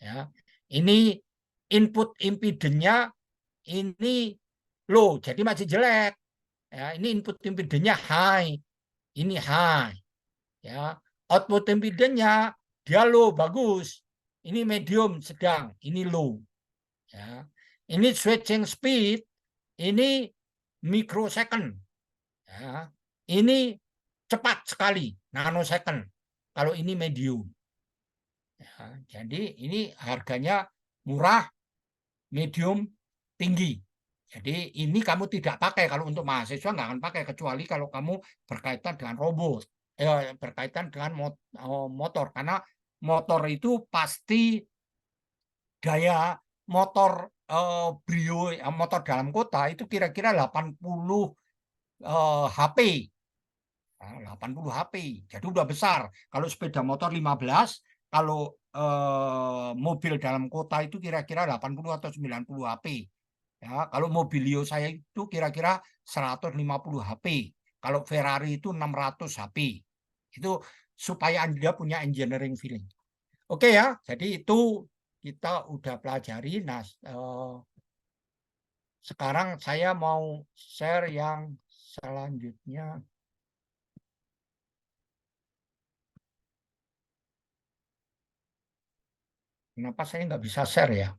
Ya, ini input impedance-nya ini low, jadi masih jelek. Ya, ini input impedance-nya high, ini high. Ya, output impedance-nya dia low, bagus. Ini medium, sedang, ini low. Ya, ini switching speed, ini microsecond. Ya, ini cepat sekali, nanosecond. Kalau ini medium. Ya, jadi ini harganya murah, medium, tinggi. Jadi ini kamu tidak pakai kalau untuk mahasiswa, nggak akan pakai kecuali kalau kamu berkaitan dengan robot, berkaitan dengan motor, karena motor itu pasti daya motor Brio motor dalam kota itu kira-kira 80 HP. Nah, 80 HP. Jadi udah besar. Kalau sepeda motor 15, kalau mobil dalam kota itu kira-kira 80 atau 90 HP. Ya, kalau mobilio saya itu kira-kira 150 HP. Kalau Ferrari itu 600 HP. Itu supaya Anda punya engineering feeling. Oke ya, jadi itu kita udah pelajari. Nah, sekarang saya mau share yang selanjutnya. Kenapa saya nggak bisa share ya?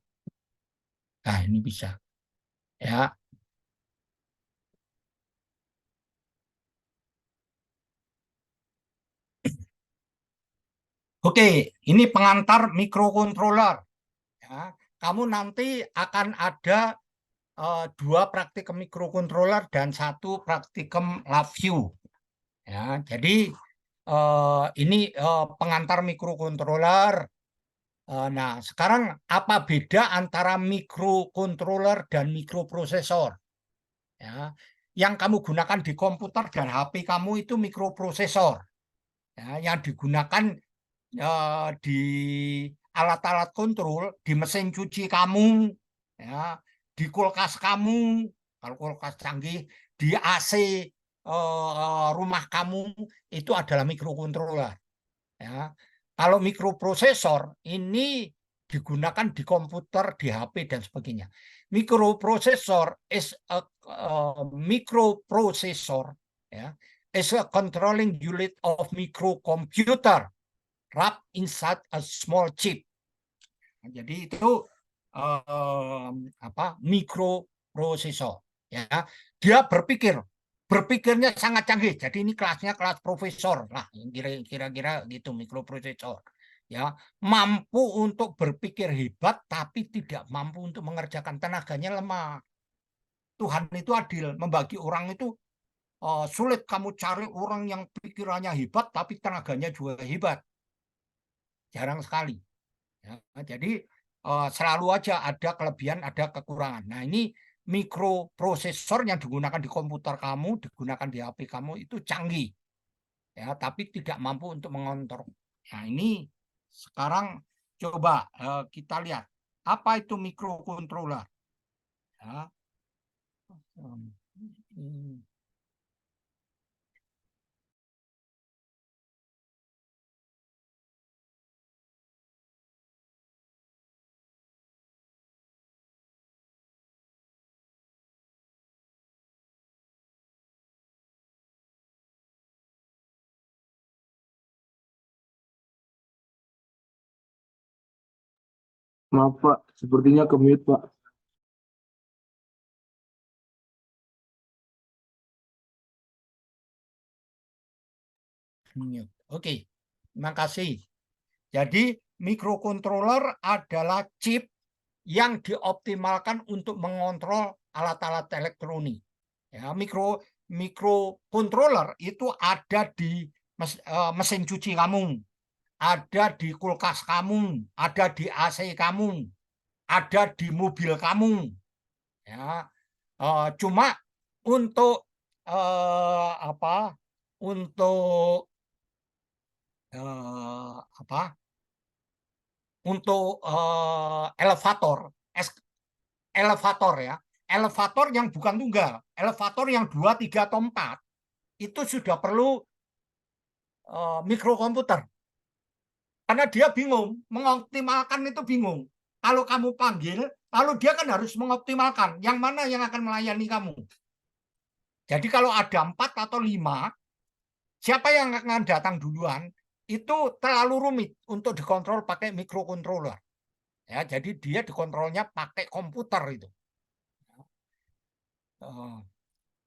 Nah, ini bisa. Ya, oke, ini pengantar microcontroller. Ya, kamu nanti akan ada 2 praktikum microcontroller dan 1 praktikum LabVIEW. Ya, jadi ini pengantar microcontroller. Nah, sekarang apa beda antara microcontroller dan microprosesor? Ya, yang kamu gunakan di komputer dan HP kamu itu microprosesor. Ya, yang digunakan di alat-alat kontrol, di mesin cuci kamu, ya, di kulkas kamu, kalau kulkas canggih, di AC rumah kamu itu adalah microcontroller. Ya. Kalau microprosesor ini digunakan di komputer, di HP dan sebagainya. Microprocessor is a microprocessor, ya, is a controlling unit of microcomputer wrapped inside a small chip. Nah, jadi itu mikroprosesor. Ya, dia berpikirnya sangat canggih. Jadi ini kelasnya kelas profesor lah, kira-kira gitu mikroprosesor. Ya, mampu untuk berpikir hebat, tapi tidak mampu untuk mengerjakan, tenaganya lemah. Tuhan itu adil, membagi orang itu sulit kamu cari orang yang pikirannya hebat, tapi tenaganya juga hebat. Jarang sekali. Ya, jadi selalu aja ada kelebihan, ada kekurangan. Nah, ini mikroprosesor yang digunakan di komputer kamu, digunakan di HP kamu itu canggih, ya, tapi tidak mampu untuk mengontrol. Nah, ini sekarang coba kita lihat apa itu microcontroller. Ya. Maaf Pak, sepertinya ke-mute Pak. Oke, terima kasih. Jadi microcontroller adalah chip yang dioptimalkan untuk mengontrol alat-alat elektronik. Ya, microcontroller itu ada di mesin cuci kamu, ada di kulkas kamu, ada di AC kamu, ada di mobil kamu. Ya, cuma untuk untuk untuk elevator ya, elevator yang bukan tunggal, elevator yang 2, 3 atau 4 itu sudah perlu mikrokomputer. Karena dia bingung, mengoptimalkan itu bingung. Kalau kamu panggil, lalu dia kan harus mengoptimalkan yang mana yang akan melayani kamu. Jadi kalau ada 4 atau 5, siapa yang akan datang duluan, itu terlalu rumit untuk dikontrol pakai microcontroller. Ya, jadi dia dikontrolnya pakai komputer itu.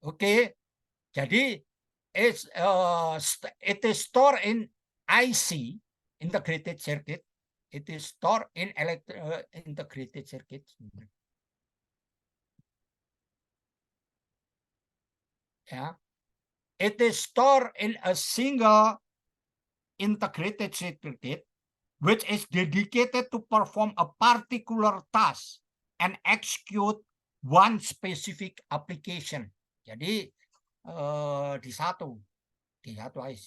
Oke. Jadi it is stored in IC, integrated circuit. It is stored in integrated circuit. Ya, it is stored in a single integrated circuit, which is dedicated to perform a particular task and execute one specific application. Jadi di satu IC.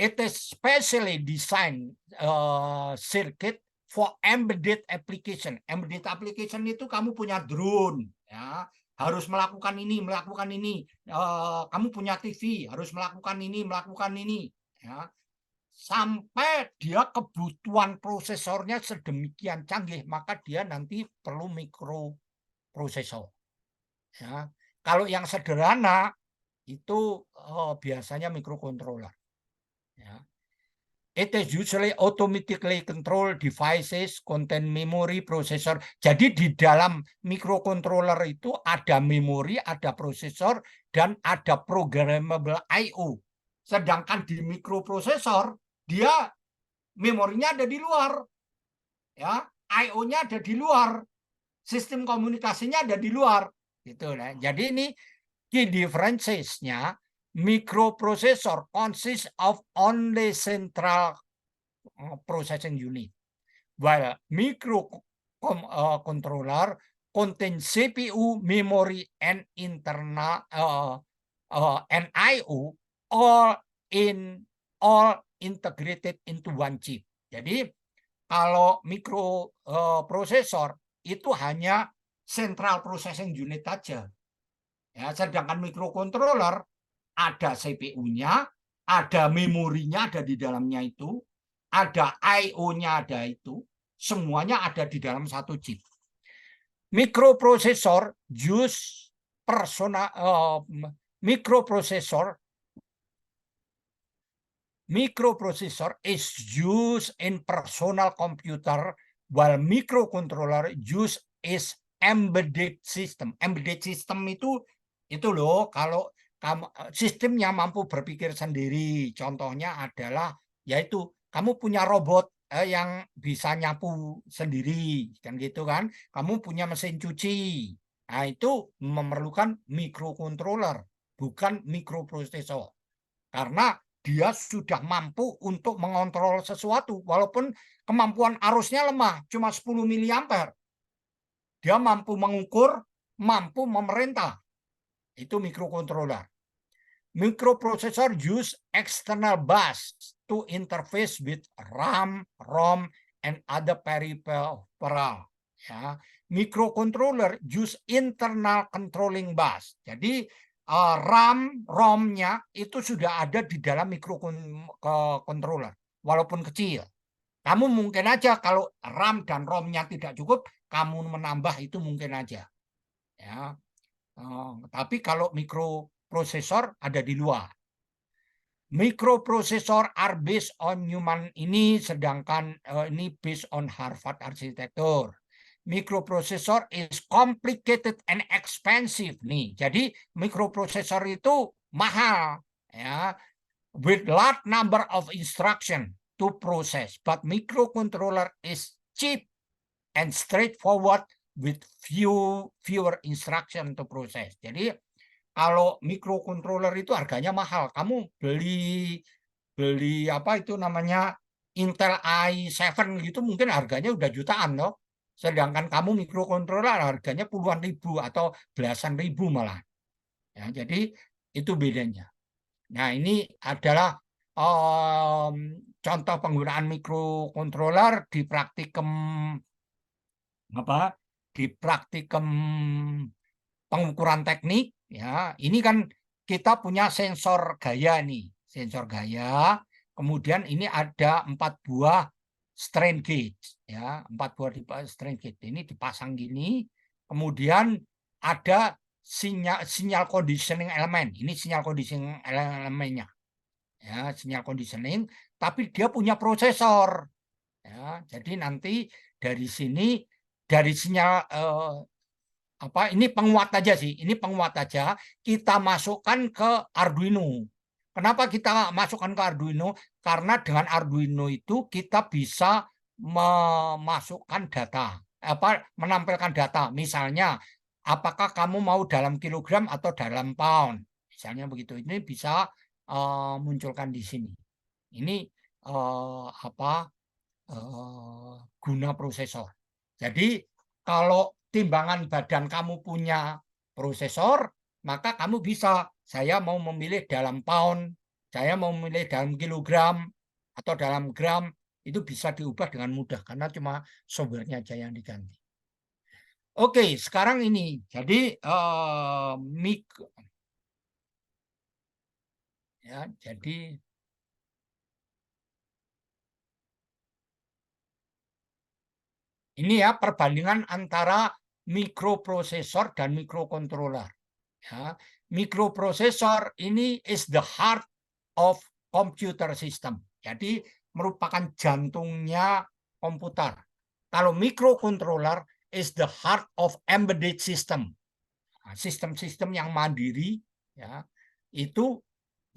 It is specially designed circuit for embedded application. Embedded application itu kamu punya drone, ya, harus melakukan ini. Kamu punya TV, harus melakukan ini, ya. Sampai dia kebutuhan prosesornya sedemikian canggih, maka dia nanti perlu mikroprosesor. Ya. Kalau yang sederhana itu biasanya mikrocontroller. Ya. It is usually automatically control devices, contain memory, processor. Jadi di dalam mikrocontroller itu ada memori, ada prosesor, dan ada programmable I/O. Sedangkan di mikroprosesor dia memorinya ada di luar, ya, I/O-nya ada di luar, sistem komunikasinya ada di luar, gitu. Nah, jadi ini key differences-nya. Microprocessor consists of only central processing unit, while microcontroller contain CPU, memory, and internal and I/O all integrated into one chip. Jadi kalau microprocessor itu hanya central processing unit saja. Ya, sedangkan microcontroller ada CPU-nya, ada memorinya ada di dalamnya itu, ada I/O-nya ada itu, semuanya ada di dalam satu chip. Microprocessor microprocessor is used in personal computer, while microcontroller use is embedded system. Embedded system itu loh, kalau sistemnya mampu berpikir sendiri. Contohnya adalah yaitu kamu punya robot yang bisa nyapu sendiri, kan gitu kan? Kamu punya mesin cuci. Nah, itu memerlukan microcontroller, bukan mikroprosesor. Karena dia sudah mampu untuk mengontrol sesuatu walaupun kemampuan arusnya lemah, cuma 10 mA. Dia mampu mengukur, mampu memerintah. Itu mikrocontroller. Microprocessor use external bus to interface with RAM, ROM, and other peripheral. Ya. Microcontroller use internal controlling bus. Jadi RAM, ROM-nya itu sudah ada di dalam microcontroller, walaupun kecil. Kamu mungkin aja kalau RAM dan ROM-nya tidak cukup, kamu menambah itu mungkin aja. Ya. Tapi kalau mikroprosesor ada di luar. Microprocessor are based on Newman ini, sedangkan ini based on Harvard architecture. Microprocessor is complicated and expensive nih. Jadi mikroprosesor itu mahal, ya, with large number of instruction to process. But microcontroller is cheap and straightforward with fewer instruction to process. Jadi kalau microcontroller itu harganya mahal. Kamu beli apa itu namanya Intel i7 gitu mungkin harganya udah jutaan loh. Sedangkan kamu microcontroller harganya puluhan ribu atau belasan ribu malah. Ya, jadi itu bedanya. Nah, ini adalah contoh penggunaan microcontroller di praktikum pengukuran teknik, ya. Ini kan kita punya sensor gaya nih, sensor gaya. Kemudian ini ada 4 buah strain gauge, ya, 4 buah strain gauge. Ini dipasang gini. Kemudian ada sinyal conditioning element. Ini sinyal conditioning elemennya. Ya, sinyal conditioning, tapi dia punya prosesor. Ya, jadi nanti dari sini dari sinyal ini penguat aja sih, ini penguat aja, kita masukkan ke Arduino. Kenapa kita masukkan ke Arduino? Karena dengan Arduino itu kita bisa memasukkan data, menampilkan data. Misalnya, apakah kamu mau dalam kilogram atau dalam pound? Misalnya begitu. Ini bisa munculkan di sini. Ini guna prosesor. Jadi kalau timbangan badan kamu punya prosesor, maka kamu bisa, saya mau memilih dalam pound, saya mau memilih dalam kilogram, atau dalam gram, itu bisa diubah dengan mudah, karena cuma sumbernya aja yang diganti. Oke, sekarang ini, jadi ya, jadi ini ya perbandingan antara mikroprosesor dan mikrokontroler. Ya, mikroprosesor ini is the heart of computer system. Jadi merupakan jantungnya komputer. Kalau mikrokontroler is the heart of embedded system. Nah, sistem-sistem yang mandiri, ya, itu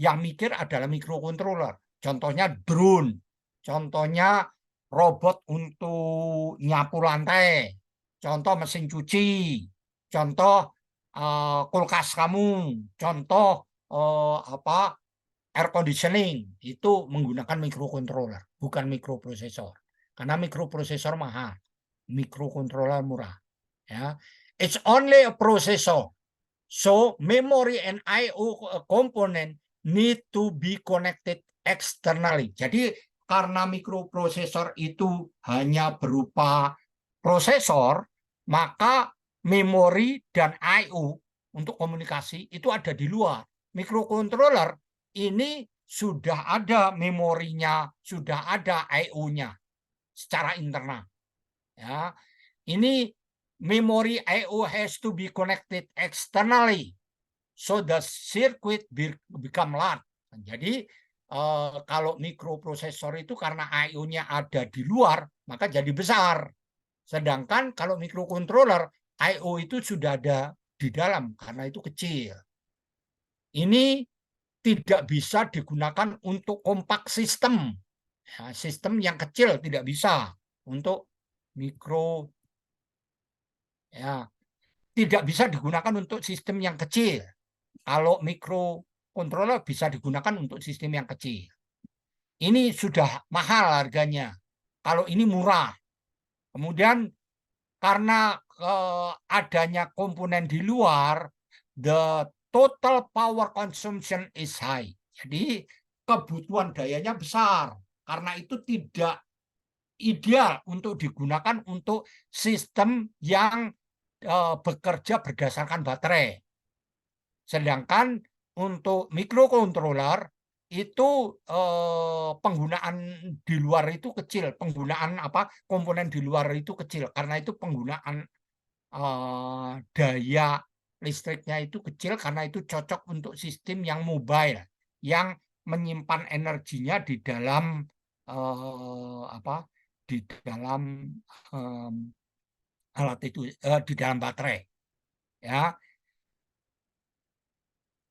yang mikir adalah mikrokontroler. Contohnya drone, contohnya robot untuk nyapu lantai, contoh mesin cuci, contoh kulkas kamu, contoh air conditioning, itu menggunakan mikrokontroler, bukan mikroprosesor. Karena mikroprosesor mahal, mikrokontroler murah. Ya, it's only a processor. So memory and I/O component need to be connected externally. Jadi karena mikroprosesor itu hanya berupa prosesor, maka memori dan I/O untuk komunikasi itu ada di luar. Mikrokontroler ini sudah ada memorinya, sudah ada I/O-nya secara internal. Ya, ini memory I/O has to be connected externally, so the circuit become large. Jadi kalau mikroprosesor itu karena I/O-nya ada di luar, maka jadi besar. Sedangkan kalau mikrokontroler, I/O itu sudah ada di dalam, karena itu kecil. Ini tidak bisa digunakan untuk compact system. Ya, sistem yang kecil tidak bisa untuk mikro. Ya, tidak bisa digunakan untuk sistem yang kecil. Kalau mikrokontroler bisa digunakan untuk sistem yang kecil. Ini sudah mahal harganya. Kalau ini murah. Kemudian karena adanya komponen di luar, the total power consumption is high. Jadi kebutuhan dayanya besar. Karena itu tidak ideal untuk digunakan untuk sistem yang bekerja berdasarkan baterai. Sedangkan untuk mikrokontroler itu penggunaan di luar itu kecil, penggunaan komponen di luar itu kecil, karena itu penggunaan daya listriknya itu kecil, karena itu cocok untuk sistem yang mobile, yang menyimpan energinya di dalam di dalam alat itu, di dalam baterai. Ya.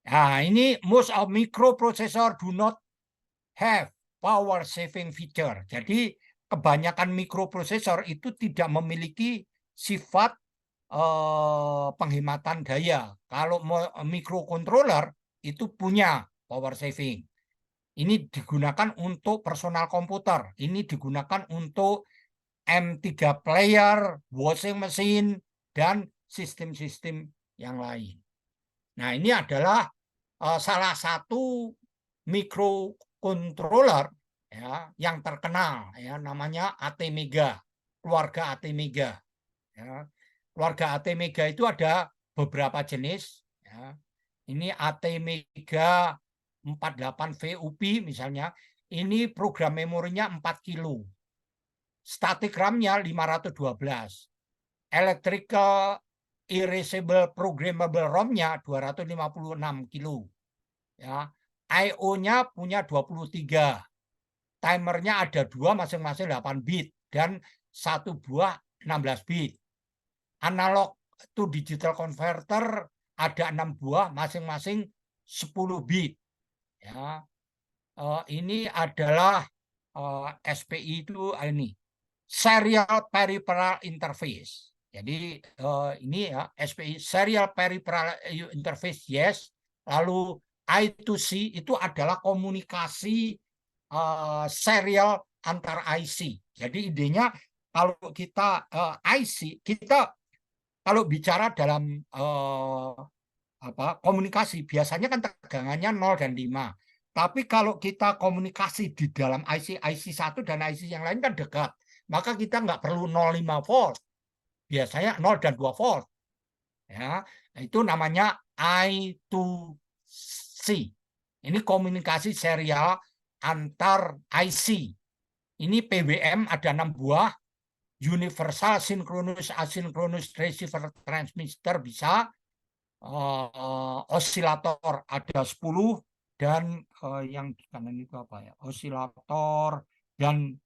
Nah, ini most of microprocessor do not have power saving feature. Jadi kebanyakan mikroprosesor itu tidak memiliki sifat penghematan daya. Kalau mikrokontroler itu punya power saving. Ini digunakan untuk personal komputer. Ini digunakan untuk M3 player, washing machine, dan sistem-sistem yang lain. Nah, ini adalah salah satu mikrokontroler ya, yang terkenal, ya, namanya ATmega, keluarga ATmega. Ya. Keluarga ATmega itu ada beberapa jenis. Ya. Ini ATmega 48 VUP misalnya. Ini program memorinya 4 kilo. Static RAM-nya 512. Electrical erasable programmable ROM-nya 256 kilo. Ya. I/O-nya punya 23. Timernya ada 2 masing-masing 8 bit dan 1 buah 16 bit. Analog to digital converter ada 6 buah masing-masing 10 bit. Ya. Ini adalah SPI itu ini serial peripheral interface. Jadi ini ya SPI serial peripheral interface, yes. Lalu I2C itu adalah komunikasi serial antar IC. Jadi idenya kalau kita IC, kita kalau bicara dalam komunikasi biasanya kan tegangannya 0 dan 5. Tapi kalau kita komunikasi di dalam IC 1 dan IC yang lain kan dekat, maka kita nggak perlu 0,5 volt. Biasanya 0 dan 2 volt. Ya, itu namanya I2C. Ini komunikasi serial antar IC. Ini PWM ada 6 buah. Universal Synchronous Asynchronous Receiver Transmitter bisa. Osilator ada 10 dan yang di kanan itu apa ya? Osilator dan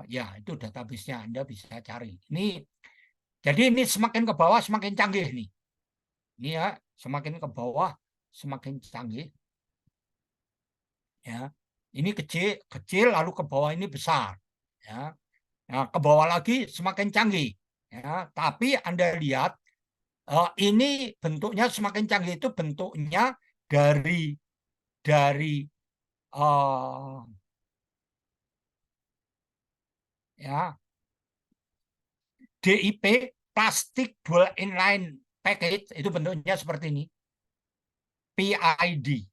ya itu database-nya Anda bisa cari. Jadi ini semakin ke bawah semakin canggih nih. Ini ya, semakin ke bawah semakin canggih. Ya. Ini kecil lalu ke bawah ini besar. Ya. Nah, ke bawah lagi semakin canggih. Ya. Tapi Anda lihat ini bentuknya semakin canggih itu bentuknya dari ya DIP plastic dual inline package itu bentuknya seperti ini. PID,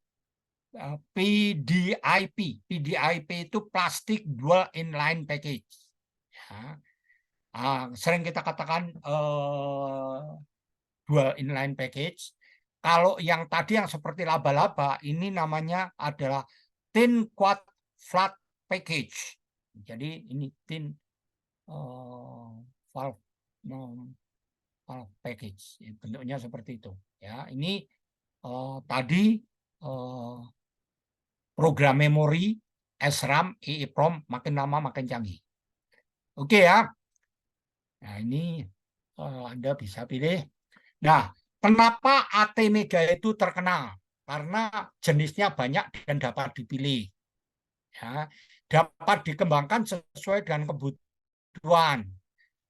PDIP itu plastic dual inline package. Ya. Sering kita katakan dual inline package. Kalau yang tadi yang seperti laba-laba ini namanya adalah thin quad flat package. Jadi ini thin valve package. Bentuknya seperti itu. Ya, ini tadi program memori SRAM, EEPROM makin lama makin canggih. Oke ya. Nah ini Anda bisa pilih. Nah, kenapa ATmega itu terkenal? Karena jenisnya banyak dan dapat dipilih. Ya, dapat dikembangkan sesuai dengan kebutuhan.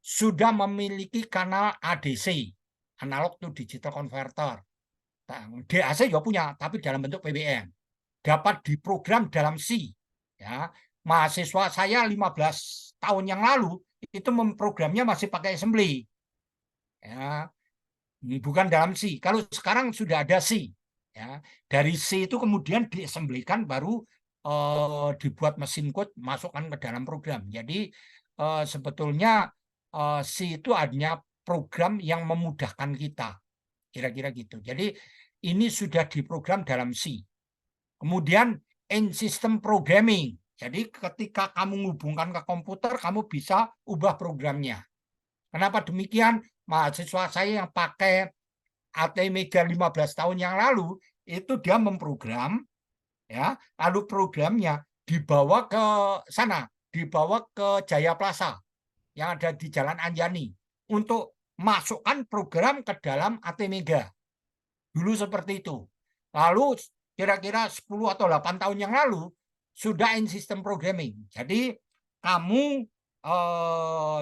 Sudah memiliki kanal ADC, analog to digital converter. DAC juga punya, tapi dalam bentuk PWM. Dapat diprogram dalam C. Ya, mahasiswa saya 15 tahun yang lalu itu memprogramnya masih pakai assembly. Ya, ini bukan dalam C. Kalau sekarang sudah ada C. Ya, dari C itu kemudian diassemblykan baru dibuat mesin code masukkan ke dalam program. Jadi sebetulnya C itu hanya program yang memudahkan kita. Kira-kira gitu. Jadi ini sudah diprogram dalam C. Kemudian in system programming. Jadi ketika kamu menghubungkan ke komputer, kamu bisa ubah programnya. Kenapa demikian? Mahasiswa saya yang pakai ATmega 15 tahun yang lalu, itu dia memprogram, ya, lalu programnya dibawa ke sana, dibawa ke Jaya Plaza yang ada di Jalan Anjani untuk masukkan program ke dalam ATmega. Dulu seperti itu. Lalu kira-kira 10 atau 8 tahun yang lalu sudah in system programming. Jadi kamu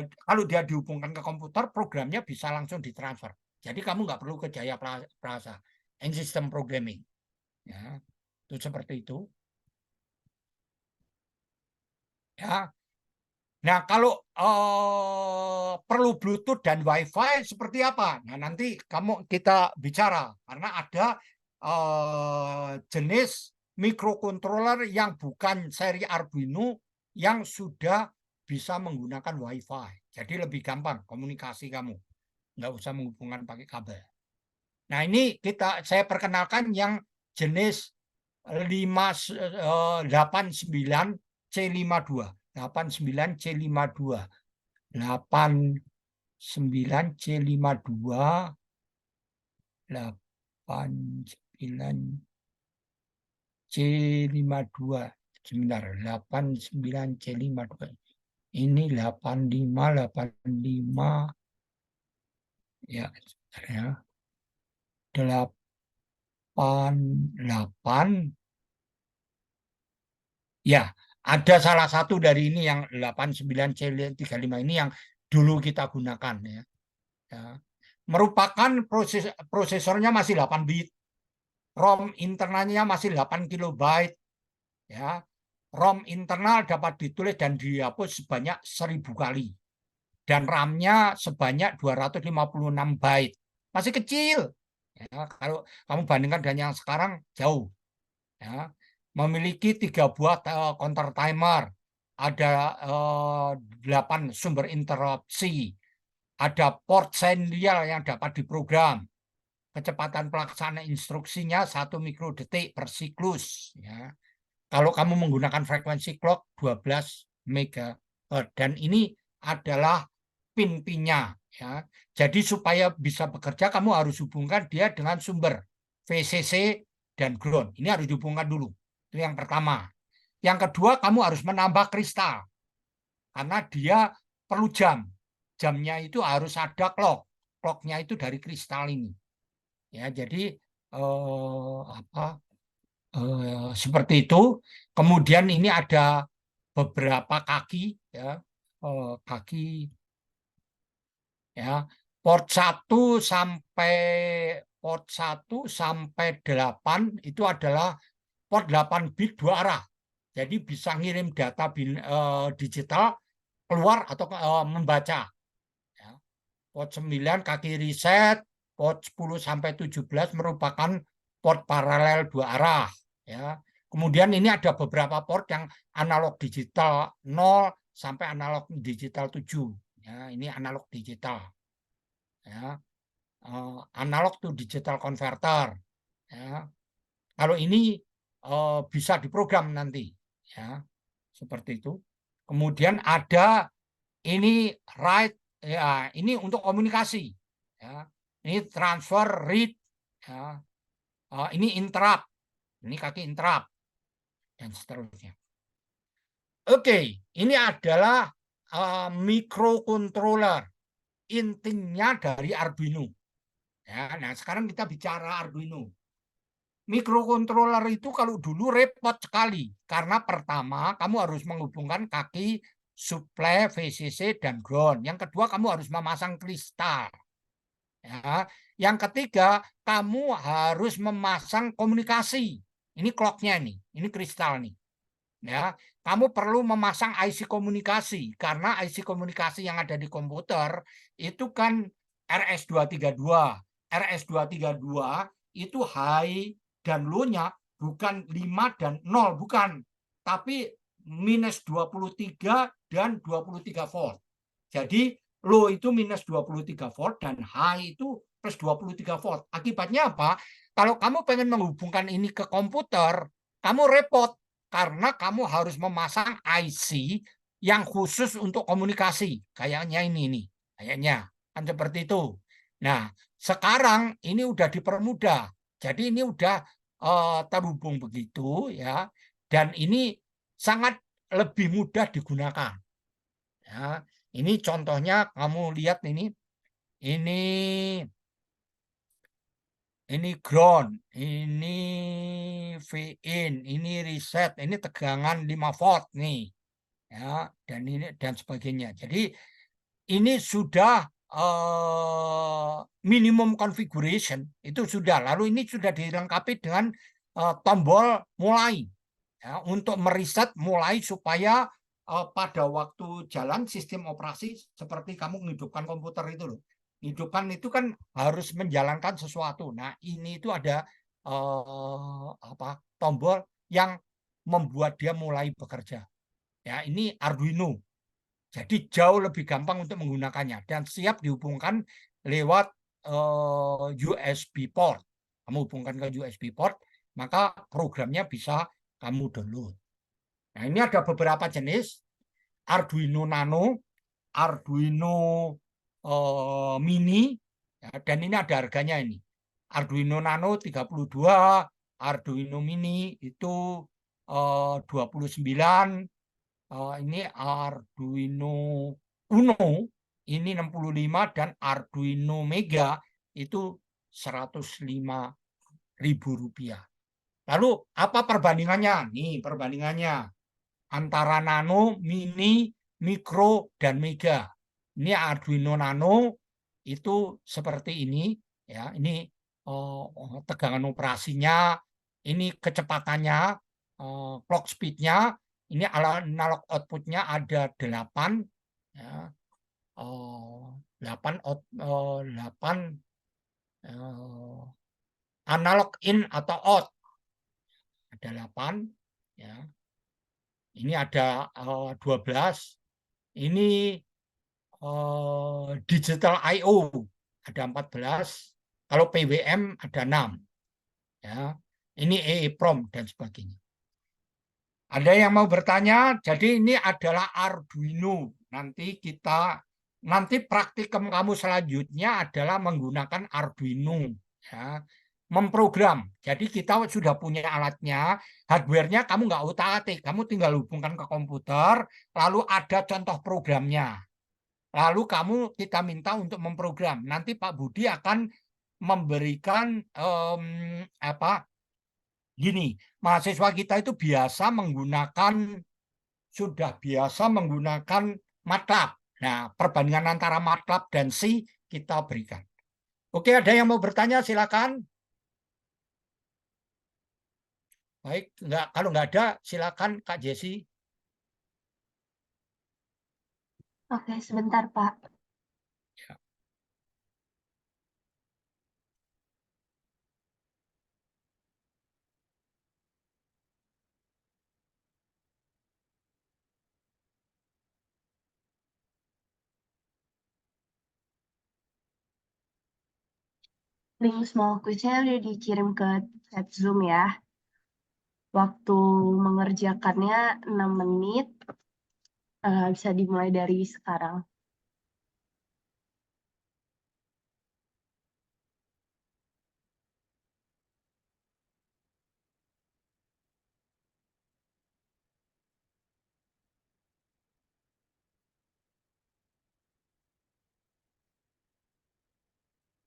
kalau dia dihubungkan ke komputer, programnya bisa langsung ditransfer. Jadi kamu nggak perlu ke Jaya Plaza, in system programming. Ya, itu seperti itu. Ya. Nah, kalau perlu Bluetooth dan Wi-Fi seperti apa? Nah, nanti kita bicara karena ada jenis microcontroller yang bukan seri Arduino yang sudah bisa menggunakan Wi-Fi. Jadi lebih gampang komunikasi kamu. Nggak usah menghubungkan pakai kabel. Nah, ini saya perkenalkan yang jenis 89C52. 89C52. 89C52. 89C52. Sebentar, 89C52. Ini 85, ya, ya. 88. Ya, ada salah satu dari ini yang 89C35 ini yang dulu kita gunakan ya. Ya. Merupakan prosesornya masih 8 bit. ROM internalnya masih 8 kilobyte. Ya. ROM internal dapat ditulis dan dihapus sebanyak 1000 kali. Dan RAM-nya sebanyak 256 byte. Masih kecil. Ya, kalau kamu bandingkan dengan yang sekarang, jauh. Ya. Memiliki 3 buah counter timer. Ada 8 sumber interupsi. Ada port serial yang dapat diprogram. Kecepatan pelaksanaan instruksinya 1 mikrodetik per siklus. Ya. Kalau kamu menggunakan frekuensi clock 12 MHz. Dan ini adalah pin-pinnya. Ya. Jadi supaya bisa bekerja, kamu harus hubungkan dia dengan sumber VCC dan ground. Ini harus dihubungkan dulu. Itu yang pertama. Yang kedua, kamu harus menambah kristal. Karena dia perlu jam. Jamnya itu harus ada clock. Clocknya itu dari kristal ini. Ya, jadi seperti itu. Kemudian ini ada beberapa kaki, ya, kaki, ya, port 1 sampai 8 itu adalah port 8 bit 2 arah. Jadi bisa ngirim data digital keluar atau membaca. Ya. Port 9 kaki reset, port 10 sampai 17 merupakan port paralel 2 arah. Ya. Kemudian ini ada beberapa port yang analog digital 0 sampai analog digital 7. Ya, ini analog digital. Ya. Analog to digital converter. Ya. Kalau ini bisa diprogram nanti. Ya. Seperti itu. Kemudian ada ini write, ya, ini untuk komunikasi. Ya. Ini transfer, read, ya. Ini interrupt. Ini kaki interrupt. Dan seterusnya. Oke, ini adalah microcontroller. Intinya dari Arduino. Ya, nah sekarang kita bicara Arduino. Microcontroller itu kalau dulu repot sekali. Karena pertama, kamu harus menghubungkan kaki supply, VCC, dan ground. Yang kedua, kamu harus memasang kristal. Ya. Yang ketiga, kamu harus memasang komunikasi. Ini clock-nya nih, ini kristal nih. Ya, kamu perlu memasang IC komunikasi karena IC komunikasi yang ada di komputer itu kan RS232. RS232 itu high dan low-nya bukan 5 dan 0, bukan. Tapi minus 23 dan 23 volt. Jadi low itu minus 23 volt dan high itu plus 23 volt. Akibatnya apa? Kalau kamu pengen menghubungkan ini ke komputer, kamu repot. Karena kamu harus memasang IC yang khusus untuk komunikasi. Kayaknya ini nih. Kayaknya. Kan seperti itu. Nah, sekarang ini udah dipermudah. Jadi ini udah terhubung begitu, ya. Dan ini sangat lebih mudah digunakan. Ya, ini contohnya kamu lihat ini ground, ini V-in, ini reset, ini tegangan 5 volt nih. Ya, dan ini dan sebagainya. Jadi ini sudah minimum configuration itu sudah. Lalu ini sudah dilengkapi dengan tombol mulai. Ya, untuk mereset mulai supaya pada waktu jalan sistem operasi seperti kamu menghidupkan komputer itu loh. Hidupkan itu kan harus menjalankan sesuatu. Nah, ini itu ada tombol yang membuat dia mulai bekerja. Ya, ini Arduino. Jadi jauh lebih gampang untuk menggunakannya dan siap dihubungkan lewat USB port. Kamu hubungkan ke USB port, maka programnya bisa kamu download. Nah, ini ada beberapa jenis. Arduino Nano, Arduino Mini, ya, dan ini ada harganya ini. Arduino Nano 32, Arduino Mini itu 29, ini Arduino Uno, ini 65, dan Arduino Mega itu Rp105.000. Lalu apa perbandingannya? Nih perbandingannya antara Nano, Mini, Mikro, dan Mega. Ini Arduino Nano itu seperti ini, ya. Ini tegangan operasinya, ini kecepatannya, clock speed-nya, Ini analog outputnya ada 8, ya. 8 analog in atau out ada 8, ya. Ini ada 12. Ini digital I/O ada 14. Kalau PWM ada 6. Ya. Ini EEPROM dan sebagainya. Ada yang mau bertanya? Jadi ini adalah Arduino. Nanti praktikum kamu selanjutnya adalah menggunakan Arduino, ya. Memprogram. Jadi kita sudah punya alatnya, hardware-nya kamu nggak utak-atik, kamu tinggal hubungkan ke komputer, lalu ada contoh programnya. Lalu kita minta untuk memprogram. Nanti Pak Budi akan memberikan gini, mahasiswa kita itu sudah biasa menggunakan MATLAB. Nah, perbandingan antara MATLAB dan C kita berikan. Oke, ada yang mau bertanya silakan. Baik, kalau nggak ada silakan Kak Jesi. Oke, sebentar, Pak. Ya. Link small quiz-nya udah dikirim ke chat Zoom ya. Waktu mengerjakannya 6 menit. Bisa dimulai dari sekarang.